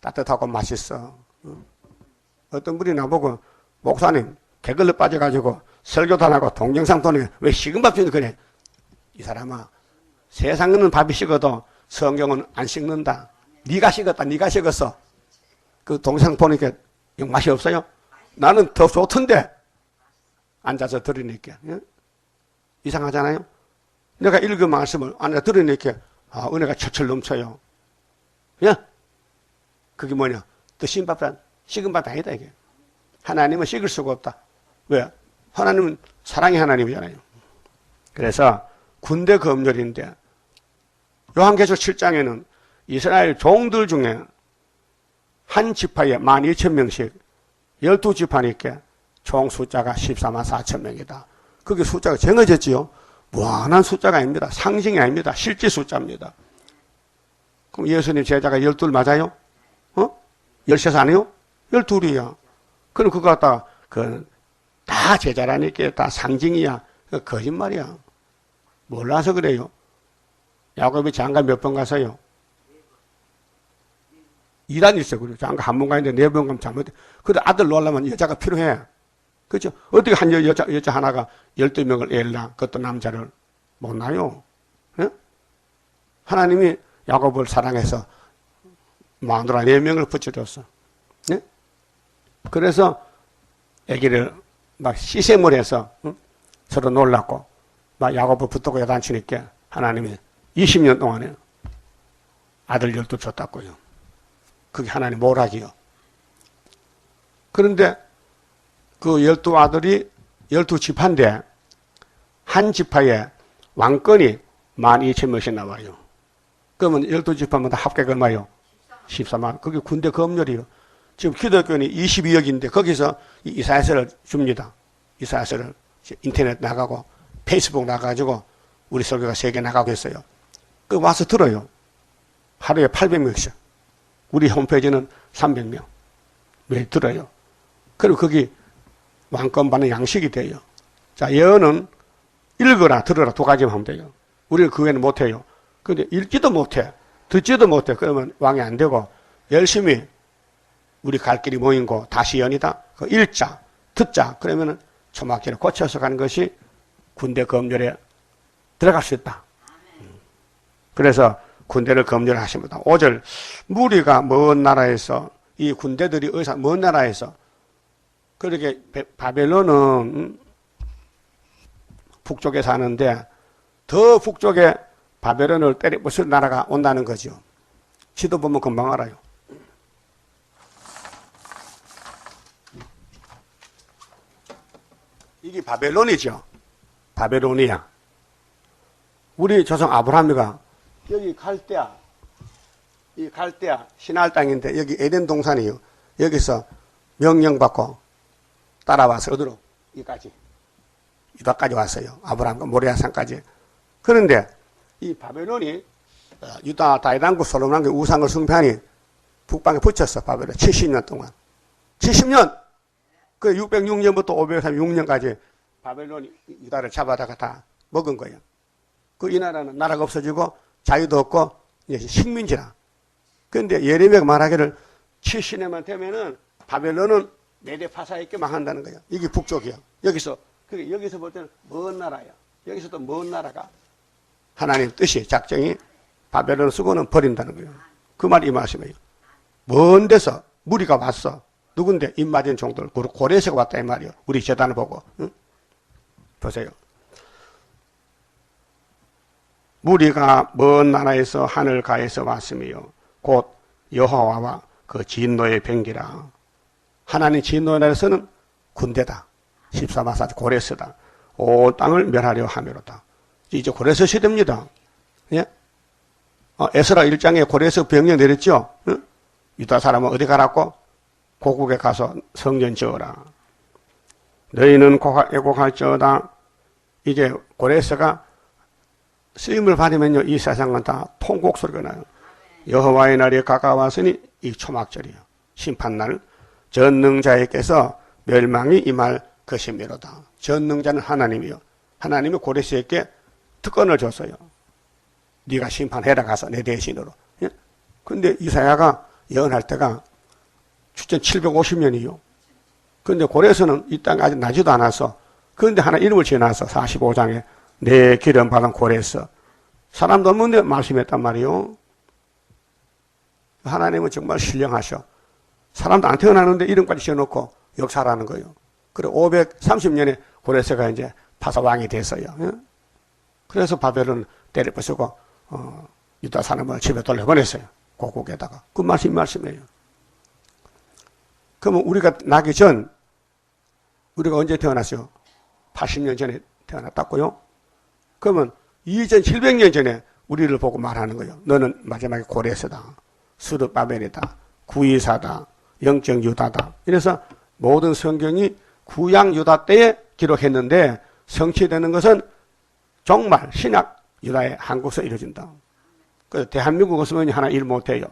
따뜻하고 맛있어. 어떤 분이 나보고 목사님 개걸로 빠져가지고 설교도 안 하고 동영상 도네 왜 식은 밥 주는 그래? 이 사람아, 세상에는 밥이 식어도 성경은 안 식는다. 네가 식었다. 네가 식었어. 그 동영상 보니까 맛이 없어요? 나는 더 좋던데. 앉아서 들으니까. 예? 이상하잖아요? 내가 읽은 말씀을 앉아 들으니까 은혜가 철철 넘쳐요. 예? 그게 뭐냐? 드신 밥은 식은 밥이 아니다 이게. 하나님은 식을 수가 없다. 왜? 하나님은 사랑의 하나님이잖아요. 그래서 군대 검열인데 요한계시록 7장에는 이스라엘 종들 중에 한 지파에 12,000명씩 12지파니까 총 숫자가 14만 4천 명이다. 그게 숫자가 정해졌지요. 무한한 숫자가 아닙니다. 상징이 아닙니다. 실제 숫자입니다. 그럼 예수님 제자가 12 맞아요? 13 아니요? 12이야. 그럼 그거 갖다가 다 제자라니까 다 상징이야. 거짓말이야. 몰라서 그래요. 야곱이 장가 몇 번 가서요? 2단 있어요. 그리고 장가 한 번 가는데 4번 가면 잘못해. 그래 아들 놓으려면 여자가 필요해. 그렇죠? 어떻게 한 여자 하나가 12명을 애를 그것도 남자를 못 낳아요? 예? 하나님이 야곱을 사랑해서 마누라 4명을 붙여줬어. 예? 그래서 아기를 막 시샘을 해서 서로 놀랐고 막 야곱을 붙들고 야단치니까 하나님이 20년 동안에 아들 12 줬다고요. 그게 하나님 모락이요. 그런데 그 12아들이 12지파인데 한 지파에 왕권이 12,000명씩 나와요. 그러면 12지파마다 합계가 얼마요? 14만. 그게 군대 검열이요. 지금 기독교인이 22억인데 거기서 이사야서를 줍니다. 이사야서를 인터넷 나가고 페이스북 나가가지고 우리 설교가 세계 나가고 있어요. 그 와서 들어요. 하루에 800명씩. 우리 홈페이지는 300명. 매일 들어요. 그리고 거기 왕권 받는 양식이 돼요. 자, 예언은 읽어라 들어라 두 가지만 하면 돼요. 우리는 그 외에는 못해요. 근데 읽지도 못해 듣지도 못해. 그러면 왕이 안 되고 열심히 우리 갈 길이 모인고 다시 연이다. 그 읽자 듣자 그러면은 초막기를 고쳐서 가는 것이 군대 검열에 들어갈 수 있다. 그래서 군대를 검열하십니다. 5절 무리가 먼 나라에서 이 군대들이 먼 나라에서 그렇게 바벨론은 북쪽에 사는데 더 북쪽에 바벨론을 때려부술 나라가 온다는 거죠. 지도 보면 금방 알아요. 이게 바벨론이죠. 바벨로니아. 우리 조상 아브라함이가 여기 갈대아, 이 갈대아 신할 땅인데 여기 에덴 동산이요. 여기서 명령받고 따라와서 어디로? 여기까지. 유다까지 왔어요. 아브라함과 모리아산까지. 그런데 이 바벨론이 유다 다이단국 솔로몬왕의 우상을 숭배하니 북방에 붙였어. 바벨론 70년 동안. 70년! 그 606년부터 536년까지 바벨론이 유다를 잡아다가 다 먹은 거예요. 그 이 나라는 나라가 없어지고 자유도 없고 이제 식민지라. 그런데 예레미야가 말하기를 70년만 되면은 바벨론은 내대 파사 있게 망한다는 거예요. 이게 북쪽이요. 여기서 볼 때는 먼 나라야. 여기서도 먼 나라가 하나님 뜻이 작정이 바벨론 수고는 버린다는 거예요. 그 말이 이 말씀이에요. 먼 데서 무리가 왔어. 누군데? 입맞은 종들. 고레스가 왔다 이 말이요. 우리 재단을 보고. 응? 보세요. 무리가 먼 나라에서 하늘가에서 왔으며 곧 여호와와 그 진노의 병기라. 하나님 진노의 나라에서는 군대다. 14마사 고레스다. 온 땅을 멸하려 하미로다. 이제 고레스 시대입니다. 예? 에스라 1장에 고레스 병력 내렸죠? 응? 유다 사람은 어디 가라고? 고국에 가서 성전 지어라. 너희는 애곡할지어다. 이제 고레스가 쓰임을 받으면요, 이 세상은 다 통곡 소리가 나요. 여호와의 날이 가까웠으니 이 초막절이요. 심판날 전능자에게서 멸망이 임할 것이미로다. 전능자는 하나님이요. 하나님이 고레스에게 특권을 줬어요. 네가 심판해라 가서 내 대신으로. 예? 근데 이사야가 예언할 때가 주전 750년이요. 그런데 고레스는 이 땅에 아직 나지도 않아서 그런데 하나 이름을 지어놨어. 45장에 내 기름 받은 고레스. 사람도 없는데 말씀했단 말이요. 하나님은 정말 신령하셔. 사람도 안 태어나는데 이름까지 지어놓고 역사라는 거예요. 그리고 530년에 고레스가 이제 파사왕이 됐어요. 예? 그래서 바벨론 때려부수고 유다 사람을 집에 돌려보냈어요. 고국에다가. 그 말씀이에요. 그러면 우리가 나기 전 우리가 언제 태어났어요? 80년 전에 태어났다고요? 그러면 2700년 전에 우리를 보고 말하는 거예요. 너는 마지막에 고레스다. 수르바벨이다. 구이사다. 영적 유다다. 이래서 모든 성경이 구약 유다 때에 기록했는데 성취되는 것은 정말 신약 유다의 한국에서 이루어진다. 그래서 대한민국 없으면 하나 일 못해요.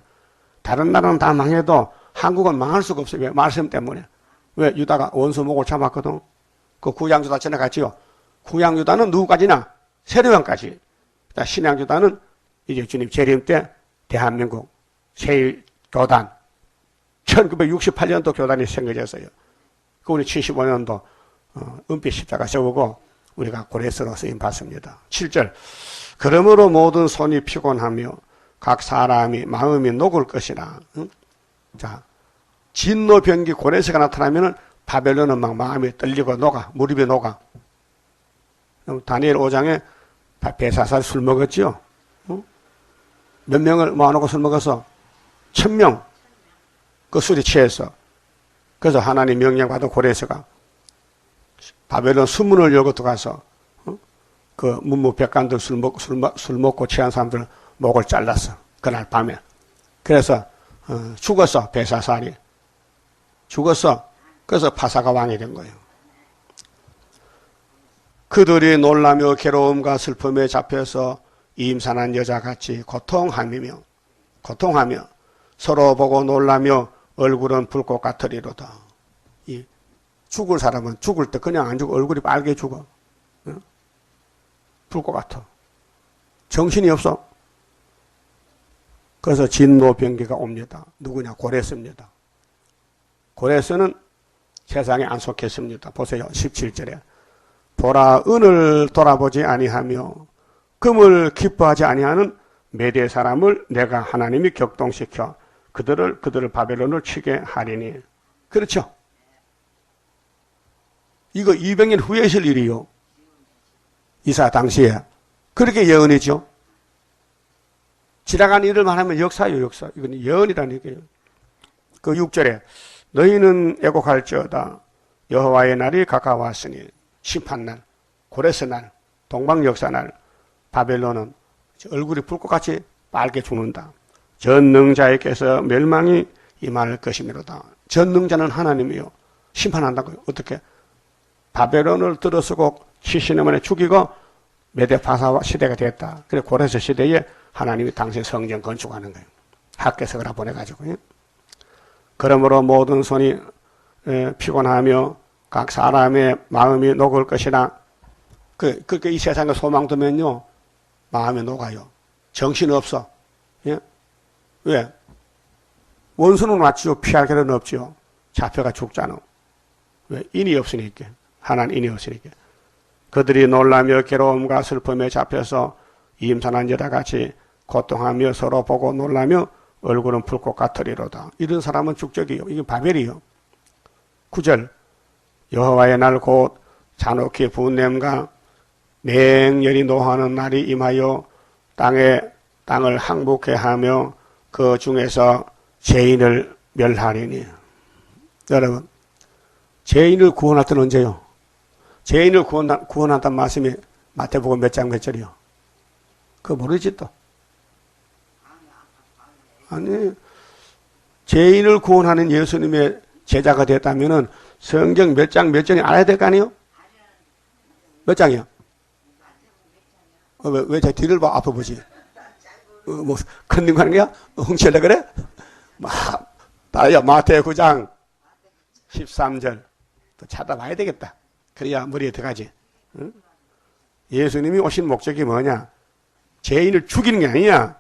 다른 나라는 다 망해도 한국은 망할 수가 없어요. 왜? 말씀 때문에. 왜? 유다가 원수목을 잡았거든. 그 구약 유다 전에 갔지요. 구약 유다는 누구까지나? 세례왕까지. 신약 유다는 이제 주님 재림 때 대한민국 제1교단 1968년도 교단이 생겨졌어요. 그 우리 75년도 은빛 십자가 세우고 우리가 고레스로 쓰임 받습니다. 7절 그러므로 모든 손이 피곤하며 각 사람이 마음이 녹을 것이라. 응? 자, 진노 병기 고레스가 나타나면은 바벨론은 막 마음이 떨리고 녹아, 무릎이 녹아. 다니엘 5장에 베사살 술 먹었지요. 응? 몇 명을 모아놓고 술 먹어서 1000명 그 술이 취해서. 그래서 하나님 명령받은 고레스가 바벨론 수문을 열고 들어가서 그 문무백관들 술 먹고 취한 사람들 목을 잘랐어. 그날 밤에. 그래서 죽었어. 베사살이. 죽었어. 그래서 파사가 왕이 된 거예요. 그들이 놀라며 괴로움과 슬픔에 잡혀서 임산한 여자같이 고통하며 서로 보고 놀라며 얼굴은 불꽃 같으리로다. 이 죽을 사람은 죽을 때 그냥 안 죽어. 얼굴이 빨개 죽어. 불 것 같아. 정신이 없어. 그래서 진노병기가 옵니다. 누구냐? 고레스입니다. 고레스는 세상에 안 속했습니다. 보세요. 17절에 보라 은을 돌아보지 아니하며 금을 기뻐하지 아니하는 메대 사람을 내가 하나님이 격동시켜 그들을 바벨론을 치게 하리니. 그렇죠? 이거 200년 후에 있을 일이요. 이사 당시에. 그렇게 예언이죠. 지나간 일을 말하면 역사요, 역사. 이건 예언이라는 얘기예요. 그 6절에 너희는 애곡할지어다. 여호와의 날이 가까웠으니 심판날, 고레스날, 동방역사날 바벨론은 얼굴이 불꽃같이 빨개 죽는다. 전능자에게서 멸망이 임할 것이미로다. 전능자는 하나님이요. 심판한다고요. 어떻게? 바벨론을 들어서고 70년 만에 죽이고 메대 바사 시대가 됐다. 그래 고레스 시대에 하나님이 당신 성전 건축하는 거예요. 학개석을 보내가지고요. 그러므로 모든 손이 피곤하며 각 사람의 마음이 녹을 것이나 그렇게 이 세상에 소망 두면요 마음이 녹아요. 정신 없어. 예? 왜? 원수는 왔지요. 피할 길은 없지요. 잡혀가 죽잖아. 왜? 인이 없으니까. 하나는 인이 없으니까. 그들이 놀라며 괴로움과 슬픔에 잡혀서 임산한 여자 같이 고통하며 서로 보고 놀라며 얼굴은 불꽃 같으리로다. 이런 사람은 축적이요. 이게 바벨이요. 9절 여호와의 날 곧 잔혹히 부은 냄과 맹렬히 노하는 날이 임하여 땅을 항복해 하며 그 중에서 죄인을 멸하리니. 여러분 죄인을 구원할 때는 언제요? 죄인을 구원한다는 말씀이 마태복음 몇 장 몇 절이요? 그거 모르지 또. 아니 죄인을 구원하는 예수님의 제자가 됐다면은 성경 몇 장 몇 절이 알아야 될 거 아니에요? 몇 장이요? 왜 제 뒤를 봐? 앞에 보지. 뭐 컨닝 하는 거야? 훔치려 그래? 마태 9장 13절 또 찾아봐야 되겠다. 그래야 머리에 들어가지. 응? 예수님이 오신 목적이 뭐냐? 죄인을 죽이는 게 아니냐?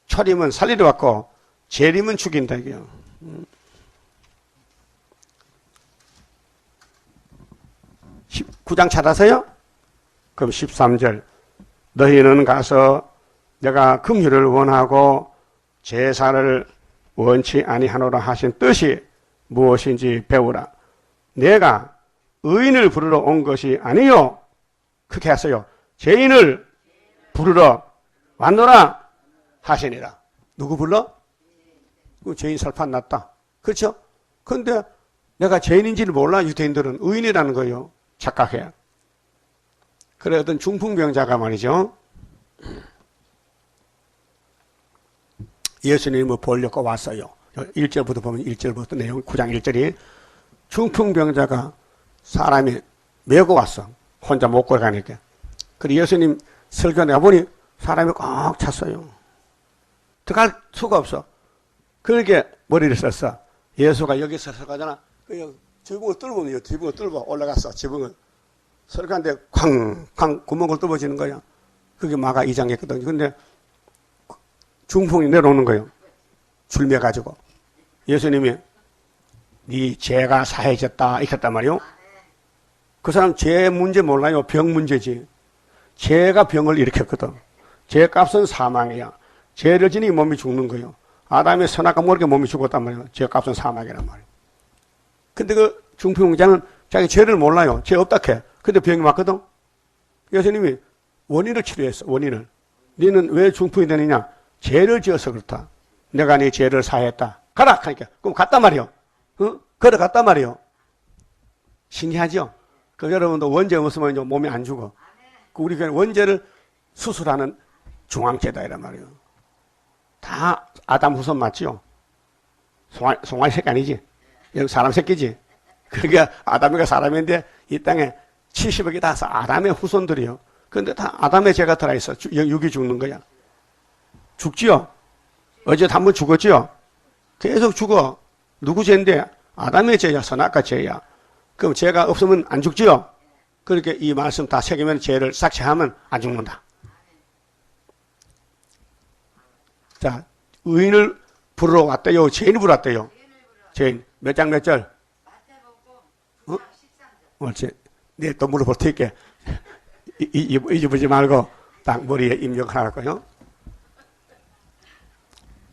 초림은 살리러 왔고 재림은 죽인다 이게요. 19장 찾아서요? 그럼 13절 너희는 가서 내가 긍휼을 원하고 제사를 원치 아니하노라 하신 뜻이 무엇인지 배우라. 내가 의인을 부르러 온 것이 아니요. 그렇게 했어요. 죄인을 부르러 왔노라 하시니라. 누구 불러? 죄인 살판 났다. 그렇죠? 그런데 내가 죄인인지를 몰라. 유대인들은 의인이라는 거예요. 착각해. 그래 어떤 중풍병자가 말이죠. 예수님을 보려고 왔어요. 1절부터 보면 1절부터 내용 9장 1절이 중풍병자가 사람이 메고 왔어. 혼자 못 걸어가니까. 그리고 예수님 설교 내보니 사람이 꽉 찼어요. 들어갈 수가 없어. 그렇게 머리를 썼어. 예수가 여기서 설교하잖아. 지붕을 뚫으면 지붕을 뚫어 올라갔어. 지붕을. 설교하는데 쾅쾅 구멍을 뚫어지는 거야. 그게 마가 2장 했거든요. 근데 중풍이 내려오는 거예요. 줄 매가지고. 예수님이 네 죄가 사해졌다 이렇게 했단 말이요. 그 사람 죄 문제 몰라요. 병 문제지. 죄가 병을 일으켰거든. 죄값은 사망이야. 죄를 지니 몸이 죽는 거예요. 아담의 선악과 모르게 몸이 죽었단 말이에요. 죄값은 사망이란 말이에요. 근데 그 중풍자는 자기 죄를 몰라요. 죄 없다 해. 근데 병이 왔거든. 예수님이 원인을 치료했어. 원인을. 너는 왜 중풍이 되느냐? 죄를 지어서 그렇다. 내가 네 죄를 사했다. 가라 하니까 그럼 갔단 말이요. 걸어갔단 말이요. 신기하죠? 그럼 여러분도 원죄 없으면 몸이 안 죽어. 우리 원죄를 수술하는 중앙죄다 이란 말이에요. 다 아담 후손 맞지요? 송아리 새끼 아니지? 사람 새끼지? 그게 아담이가 사람인데 이 땅에 70억이 다 아담의 후손들이요. 그런데 다 아담의 죄가 들어있어. 육이 죽는 거야. 죽지요? 어제 한 번 죽었지요? 계속 죽어. 누구 죄인데? 아담의 죄야, 선악과 죄야. 그럼 죄가 없으면 안 죽지요? 그렇게 이 말씀 다 새기면 죄를 삭제하면 안 죽는다. 자, 의인을 부르러 왔대요. 죄인을 부르러 왔대요. 죄인. 몇 장 몇 절? 어? 옳지. 네, 또 물어볼 테니까 잊어보지 말고 딱 머리에 입력하라고요.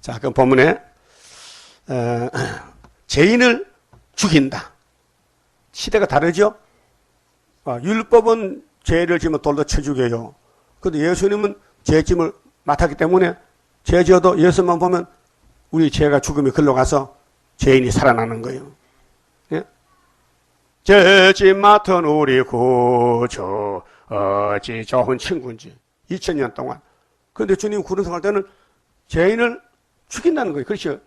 자, 그럼 본문에 죄인을 죽인다. 시대가 다르죠? 율법은 죄를 지면 돌로 쳐 죽여요. 그런데 예수님은 죄짐을 맡았기 때문에 죄 지어도 예수만 보면 우리 죄가 죽음이 글로 가서 죄인이 살아나는 거예요. 예? 죄짐 맡은 우리 구주 어찌 좋은 친구인지 2000년 동안. 그런데 주님 구른성할 때는 죄인을 죽인다는 거예요. 그렇죠?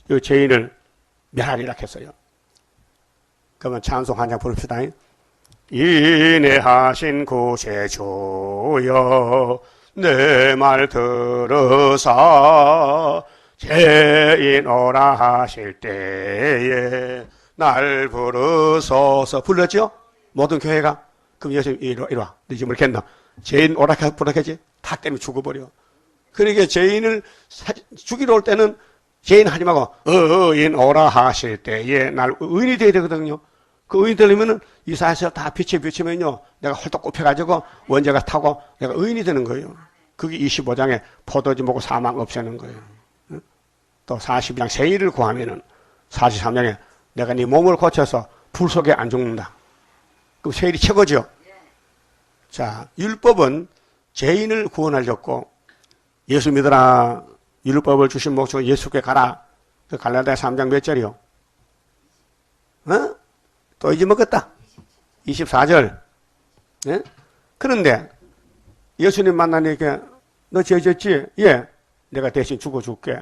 그 죄인을 멸하리라 했어요. 그러면 찬송 한 장 부릅시다. 인내하신 구세주여 내 말 들으사 죄인 오라 하실 때에 날 부르소서. 불렀죠? 모든 교회가. 그럼 예수님 이리 와. 너 지금 모르겠나? 죄인 오라 부르겠지? 다 때문에 죽어버려. 그러니까 죄인을 죽이러 올 때는 죄인 하지 말고 의인 오라 하실 때에 날 의인이 돼야 되거든요. 그 의인 되려면은 이사야서 다 빛에 비추면요 내가 홀딱 꼽혀가지고 원죄가 타고 내가 의인이 되는 거예요. 그게 25장에 포도주 먹고 사망 없애는 거예요. 또 40장 세일을 구하면은 43장에 내가 네 몸을 고쳐서 불 속에 안 죽는다. 그럼 세일이 최고죠. 자, 율법은 죄인을 구원하려고 예수 믿으라. 율법을 주신 목적은 예수께 가라. 그 갈라디아 3장 몇 절이요? 또 잊어먹었다. 24절. 예? 그런데 예수님 만나니까 너 죄 졌지? 예. 내가 대신 죽어줄게.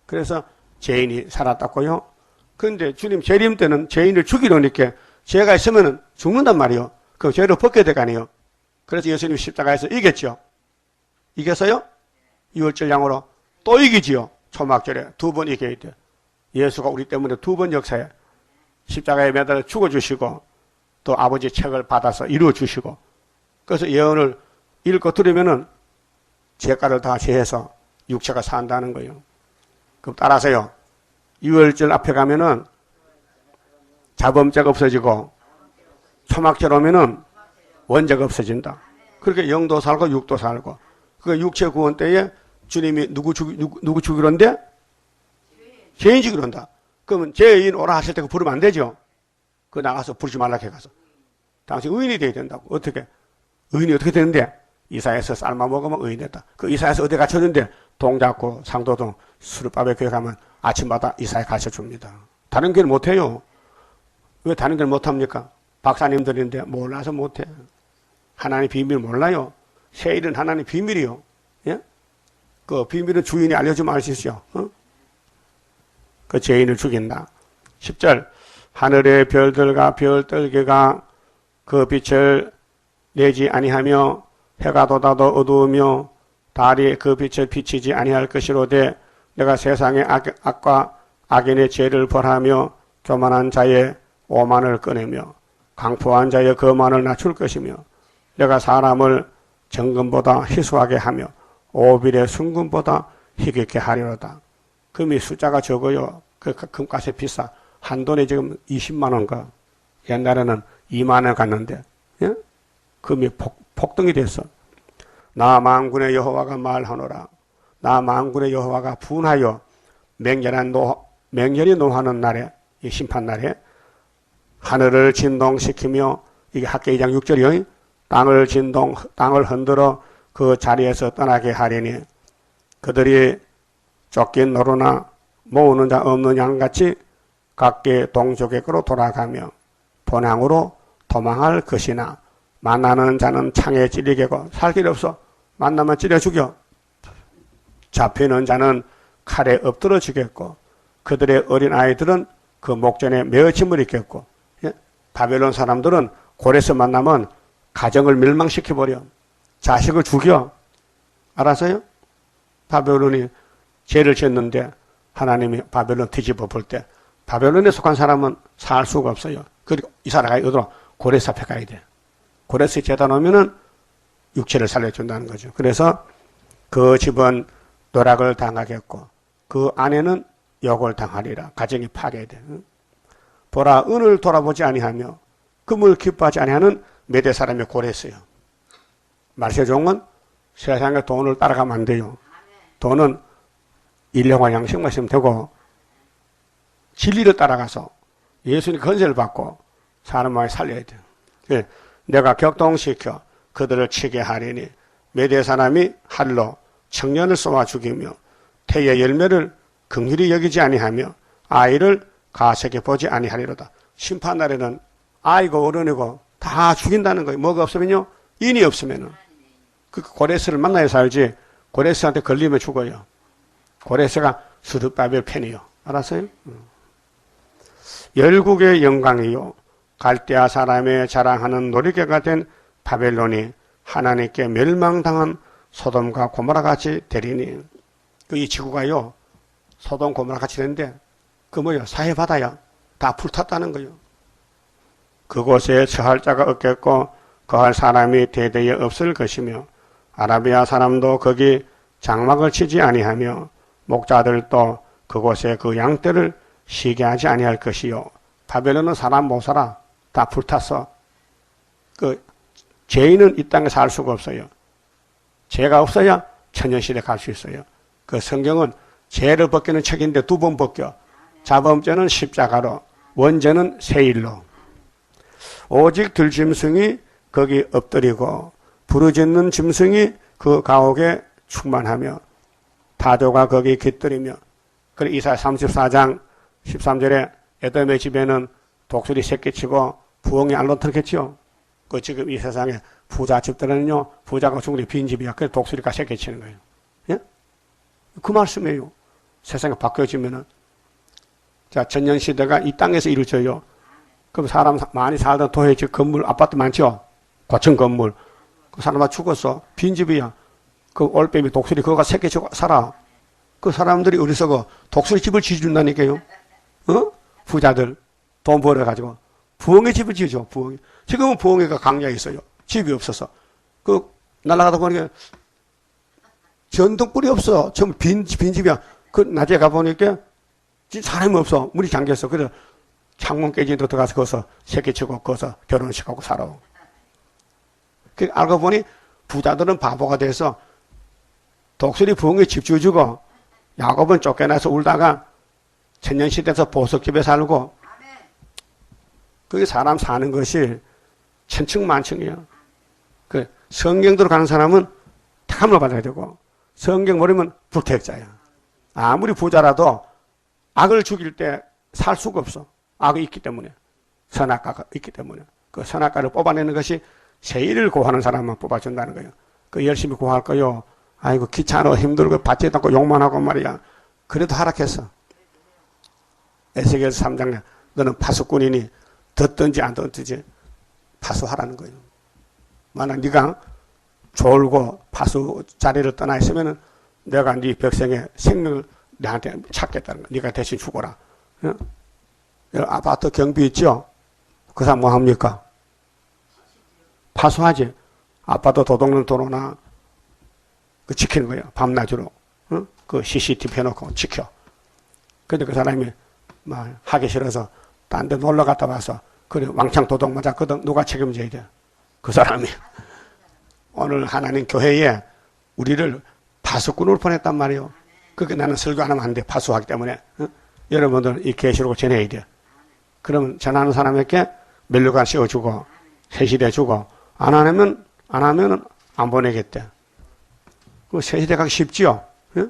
그래서 죄인이 살았다고요. 그런데 주님 재림 때는 죄인을 죽이려니까 죄가 있으면 죽는단 말이요. 그 죄를 벗겨야 될 거 아니에요. 그래서 예수님 십자가에서 이겼죠. 이겼어요? 유월절 양으로 또 이기지요. 초막절에 두 번 이겨야 돼. 예수가 우리 때문에 두 번 역사에 십자가에 매달려 죽어주시고 또 아버지 책을 받아서 이루어주시고 그래서 예언을 읽고 들으면은 죄가를 다 제해서 육체가 산다는 거예요. 그럼 따라서요. 유월절 앞에 가면은 자범죄가 없어지고 초막절 오면은 원죄가 없어진다. 그렇게 영도 살고 육도 살고 그 육체 구원 때에 주님이 누구 죽이러 온대? 죄인 죽이러 온다. 그러면 죄인 오라 하실 때 그 부르면 안 되죠. 그 나가서 부르지 말라 해가서 당신 의인이 돼야 된다고. 어떻게? 의인이 어떻게 되는데? 이사야서 삶아 먹으면 의인 됐다. 그 이사야서 어디 갇혀준대? 동작구 상도동 수르밥에 교회 가면 아침마다 이사야 가르쳐줍니다. 다른 길 못해요. 왜 다른 길 못합니까? 박사님들인데 몰라서 못해. 하나님 비밀 몰라요. 세일은 하나님 비밀이요. 예? 그 비밀은 주인이 알려주면 알 수 있어요. 그 죄인을 죽인다. 10절 하늘의 별들과 별들개가 그 빛을 내지 아니하며 해가 돋아도 어두우며 달이 그 빛을 비치지 아니할 것이로되 내가 세상의 악과 악인의 죄를 벌하며 교만한 자의 오만을 꺼내며 강포한 자의 거만을 낮출 것이며 내가 사람을 정금보다 희수하게 하며 오빌의 순금보다 희귀하게 하리로다. 금이 숫자가 적어요. 그 금값이 비싸. 한 돈에 지금 20만 원가. 옛날에는 2만 원 갔는데, 예? 금이 폭등이 됐어. 나 만군의 여호와가 말하노라. 나 만군의 여호와가 분하여 맹렬히 노하는 날에, 이 심판 날에 하늘을 진동시키며 이게 학계 2장 6절이요. 땅을 흔들어 그 자리에서 떠나게 하리니 그들이 쫓긴 노루나 모으는 자 없는 양같이 각기 동족에게로 돌아가며 본향으로 도망할 것이나 만나는 자는 창에 찔리게고 살 길이 없어. 만나면 찔려 죽여. 잡히는 자는 칼에 엎드려 지겠고 그들의 어린 아이들은 그 목전에 메어침을 입겠고 예? 바벨론 사람들은 고레스 만나면 가정을 멸망시켜버려. 자식을 죽여. 알았어요? 바벨론이 죄를 지었는데 하나님이 바벨론 뒤집어 볼 때 바벨론에 속한 사람은 살 수가 없어요. 그리고 이스라엘이 어디로? 고레스 앞에 가야 돼. 고레스에 재다 놓으면은 육체를 살려준다는 거죠. 그래서 그 집은 노락을 당하겠고 그 아내는 욕을 당하리라. 가정이 파괴돼. 보라 은을 돌아보지 아니하며 금을 기뻐하지 아니하는 메대 사람의 고레스요. 말세종은 세상의 돈을 따라가면 안 돼요. 돈은 인력과 양식만 있으면 되고 진리를 따라가서 예수님 건설을 받고 사람 마음을 살려야 돼요. 예, 내가 격동시켜 그들을 치게 하리니 메대 사람이 칼로 청년을 쏘아 죽이며 태의 열매를 긍휼히 여기지 아니하며 아이를 가색해 보지 아니하리로다. 심판날에는 아이고 어른이고 다 죽인다는 거예요. 뭐가 없으면요, 인이 없으면은. 그 고레스를 만나야 살지 고레스한테 걸리면 죽어요. 고레스가 스룹바벨 팬이요. 알았어요? 열국의 영광이요 갈대아 사람의 자랑하는 놀이개가 된 바벨론이 하나님께 멸망당한 소돔과 고모라 같이 되리니. 이 지구가요 소돔 고모라 같이 되는데 그 뭐요, 사해바다야 다 불탔다는 거예요. 그곳에 처할 자가 없겠고 거할 사람이 대대에 없을 것이며 아라비아 사람도 거기 장막을 치지 아니하며 목자들도 그곳에 그 양떼를 쉬게 하지 아니할 것이요. 바벨론은 사람 못 살아. 다 불탔어. 그 죄인은 이 땅에 살 수가 없어요. 죄가 없어야 천년시대 갈 수 있어요. 그 성경은 죄를 벗기는 책인데 2번 벗겨. 자범죄는 십자가로, 원죄는 세일로. 오직 들짐승이 거기 엎드리고 부르짖는 짐승이 그 가옥에 충만하며 타조가 거기 깃들이며. 그래 이사야 34장 13절에 에돔의 집에는 독수리 새끼치고 부엉이 알로터겠지요. 그 지금 이 세상에 부자 집들은요 부자가 죽으니 빈 집이야. 그래서 독수리가 새끼치는 거예요. 예? 그 말씀이에요. 세상이 바뀌어지면은. 자, 전년시대가 이 땅에서 이루어져요. 그럼 사람 많이 살던 도시집 건물, 아파트 많죠? 고층 건물. 그 사람 다 죽었어. 빈집이야. 그 올빼미 독수리 그거가 새끼치고 살아. 그 사람들이 어디서 독수리 집을 지어준다니까요. 어? 부자들 돈 벌어가지고 부엉이 집을 지어줘. 부엉이. 지금은 부엉이가 강야에 있어요. 집이 없어서. 그 날아가다 보니까 전등불이 없어. 전부 빈 집이야. 그 낮에 가보니까 사람이 없어. 문이 잠겼어. 그래서 창문 깨진 데 들어가서 거기서 새끼치고 거기서 결혼식하고 살아. 그 알고 보니 부자들은 바보가 돼서 독수리 부엉이 집 지어주고 야곱은 쫓겨나서 울다가 천년시대에서 보석집에 살고. 그게 사람 사는 것이 천층만층이에요. 그 성경대로 가는 사람은 택함을 받아야 되고 성경 모르면 불택자야. 아무리 부자라도 악을 죽일 때 살 수가 없어. 악이 있기 때문에. 선악과가 있기 때문에. 그 선악과를 뽑아내는 것이 세일을 구하는 사람만 뽑아준다는 거예요. 그 열심히 구할 거요. 아이고 귀찮아 힘들고 받지도 않고 욕만 하고 말이야. 그래도 하락했어. 에스겔 3장에 너는 파수꾼이니 듣든지 안 듣든지 파수하라는 거예요. 만약 네가 졸고 파수 자리를 떠나 있으면은 내가 네 백성의 생명을 내한테 찾겠다는 거야. 네가 대신 죽어라. 어? 아파트 경비 있죠? 그 사람 뭐 합니까? 파수하지. 아파트 도둑놈 들어오나 그 지키는 거예요. 밤낮으로. 어? 그 CCTV 해놓고 지켜. 근데 그 사람이 막 하기 싫어서 딴 데 놀러 갔다 와서 그래 왕창 도둑 맞았거든. 누가 책임져야 돼? 그 사람이. 오늘 하나님 교회에 우리를 파수꾼으로 보냈단 말이에요. 그게 나는 설교 안 하면 안 돼. 파수하기 때문에. 어? 여러분들 이 계시록을 전해야 돼. 그러면 전하는 사람에게 면류관 씌워주고 세시대 주고 안 하면 안 보내겠대. 그 세시대 가기 쉽지요? 어?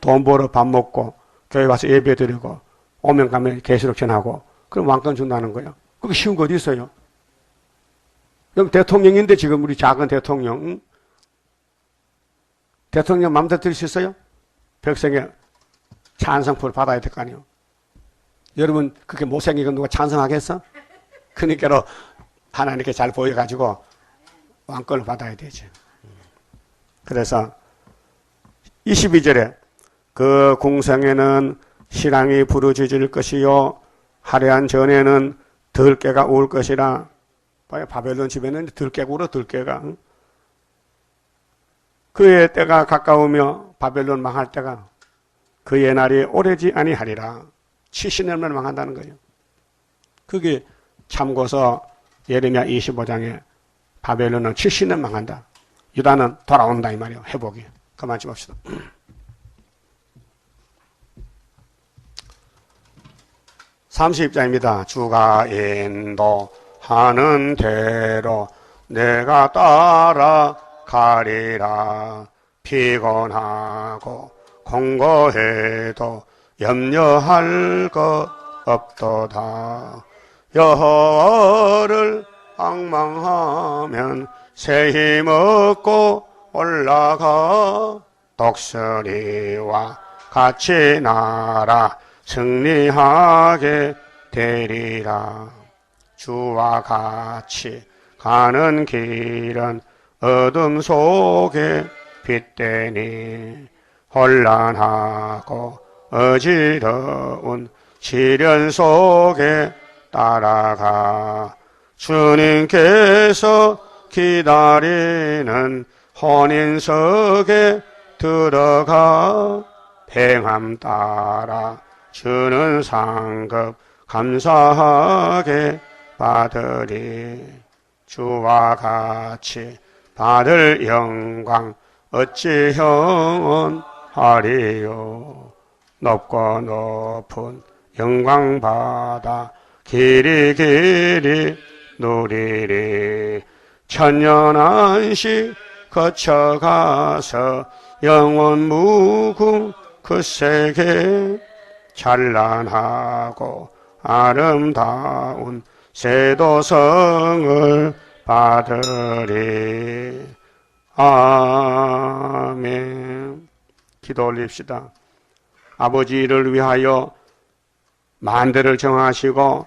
돈 벌어 밥 먹고 교회 와서 예배 드리고 오면 가면 계시록 전하고 그럼 왕권 준다는 거예요. 그게 쉬운 거 어디 있어요? 그럼 대통령인데 지금 우리 작은 대통령 응? 대통령 마음대로 드릴 수 있어요? 백성의 찬성표를 받아야 될 거 아니에요. 여러분 그렇게 못생기고 누가 찬성하겠어? 그러니까 하나님께 잘 보여가지고 왕권을 받아야 되지. 그래서 22절에 그 궁성에는 시랑이 부르짖을 것이요 화려한 전에는 들깨가 울 것이라. 봐요. 바벨론 집에는 들깨구로 들깨가. 그의 때가 가까우며 바벨론 망할 때가 그의 날이 오래지 아니하리라. 70년만 망한다는 거예요. 그게 참고서 예레미야 25장에 바벨론은 70년 망한다. 유다는 돌아온다 이 말이에요. 회복이. 그만 좀 봅시다. 30장입니다. 주가 인도하는 대로 내가 따라가리라. 피곤하고 공고해도 염려할 것 없도다. 여호와를 앙망하면 새 힘 얻고 올라가. 독수리와 같이 날아 승리하게 되리라. 주와 같이 가는 길은 어둠 속에 빛되니 혼란하고 어지러운 시련 속에 따라가. 주님께서 기다리는 혼인석에 들어가. 행함 따라 주는 상급 감사하게 받으리. 주와 같이 받을 영광 어찌 형언하리요. 높고 높은 영광 받아 길이 길이 누리리. 천년 안식 거쳐가서 영원 무궁 그 세계. 찬란하고 아름다운 세도성을 받으리. 아멘. 기도 올립시다. 아버지를 위하여 만대를 정하시고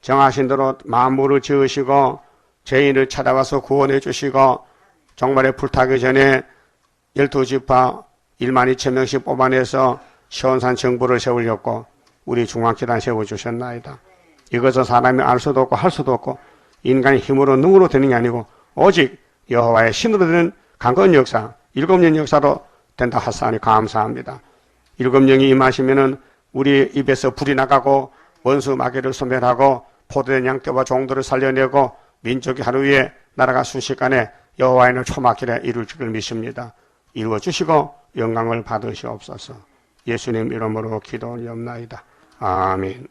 정하신 대로 만물을 지으시고 죄인을 찾아와서 구원해 주시고 종말에 불타기 전에 12지파 1만 2천 명씩 뽑아내서 시온산 정부를 세우려고 우리 중앙기단 세워주셨나이다. 이것은 사람이 알 수도 없고 할 수도 없고 인간의 힘으로 능으로 되는 게 아니고 오직 여호와의 신으로 되는 강건 역사, 7년 역사로 된다 하사니 감사합니다. 7년이 임하시면은 우리 입에서 불이 나가고 원수 마귀를 소멸하고 포도된 양떼와 종들을 살려내고 민족이 하루 위에 나라가 순식간에 여호와의 날 초막길에 이룰 줄을 믿습니다. 이루어 주시고 영광을 받으시옵소서. 예수님 이름으로 기도하옵나이다. 아멘.